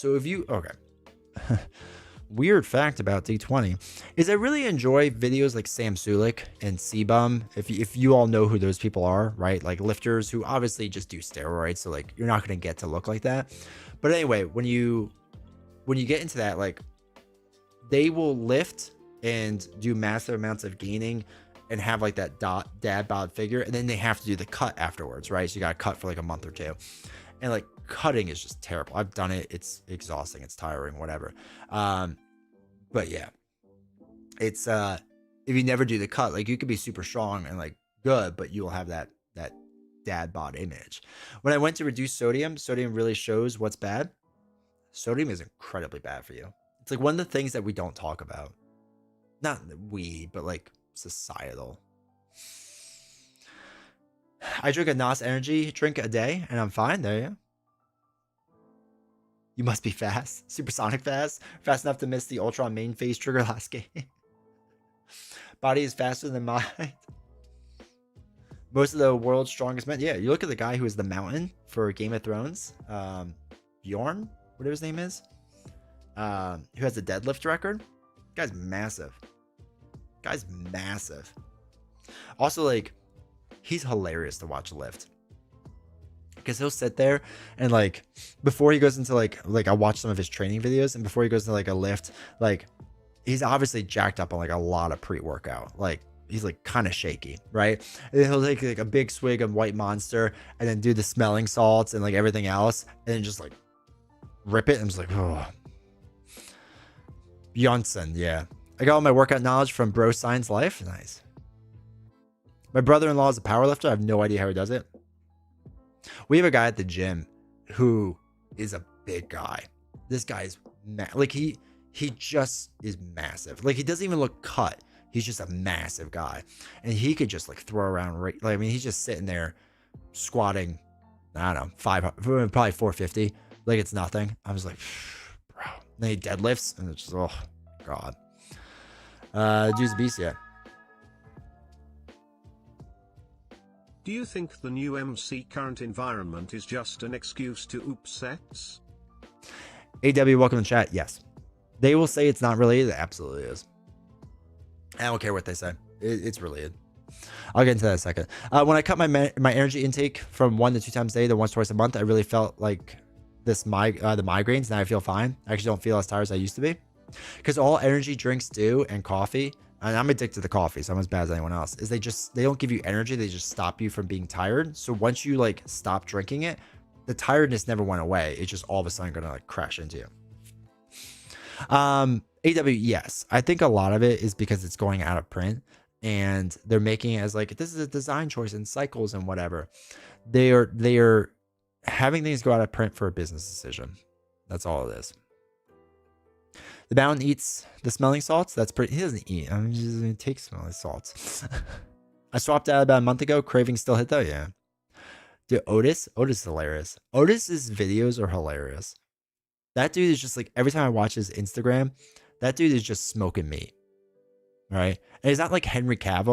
Weird fact about D20 is I really enjoy videos like Sam Sulik and C-Bum. If you all know who those people are, right? Like lifters who obviously just do steroids. So like you're not going to get to look like that. But anyway, when you get into that, like they will lift and do massive amounts of gaining and have like that dad bod figure. And then they have to do the cut afterwards, right? So you got to cut for like a month or two. And like cutting is just terrible. I've done it. It's exhausting. It's tiring, whatever. But yeah, it's, if you never do the cut, like you could be super strong and like good, but you'll have that dad bod image. When I went to reduce sodium really shows what's bad. Sodium is incredibly bad for you. It's like one of the things that we don't talk about. Not we, but like societal. I drink a NOS energy drink a day and I'm fine. There you go. You must be fast. Supersonic fast. Fast enough to miss the Ultron main phase trigger last game. Body is faster than mind. Most of the world's strongest men. Yeah, you look at the guy who is the Mountain for Game of Thrones. Bjorn, whatever his name is. Who has the deadlift record. Guy's massive. Also, like, he's hilarious to watch lift. Because he'll sit there and like before he goes into like I watch some of his training videos, and before he goes to like a lift, like he's obviously jacked up on like a lot of pre-workout. Like he's like kind of shaky, right? And then he'll take like a big swig of White Monster and then do the smelling salts and like everything else, and then just like rip it. And I'm just like, oh, Bjornsson, yeah. I got all my workout knowledge from Bro Science Life. Nice. My brother-in-law is a powerlifter. I have no idea how he does it. We have a guy at the gym who is a big guy. This guy's like he just is massive. Like he doesn't even look cut. He's just a massive guy, and he could just like throw around. Right, like I mean, he's just sitting there squatting. I don't know, 500, probably 450. Like it's nothing. I was like, bro. And then he deadlifts, and it's just oh god. Dude's a beast, yeah. Do you think the new MC current environment is just an excuse to oops sets? AW, welcome to chat. Yes. They will say it's not related. It absolutely is. I don't care what they say. It's related. I'll get into that in a second. When I cut my energy intake from 1 to 2 times a day to once twice a month, I really felt like the migraines. Now I feel fine. I actually don't feel as tired as I used to be. Because all energy drinks do, and coffee, and I'm addicted to coffee, so I'm as bad as anyone else, is they don't give you energy. They just stop you from being tired. So once you like stop drinking it, the tiredness never went away. It's just all of a sudden going to like crash into you. AW, yes. I think a lot of it is because it's going out of print and they're making it as like, this is a design choice and cycles and whatever. They are having things go out of print for a business decision. That's all it is. The Mountain eats the smelling salts. That's pretty. He doesn't eat. I mean, he takes smelling salts. I swapped out about a month ago. Craving still hit though. Yeah. Dude, Otis is hilarious. Otis's videos are hilarious. That dude is just like, every time I watch his Instagram, that dude is just smoking meat. Right? And he's not like Henry Cavill,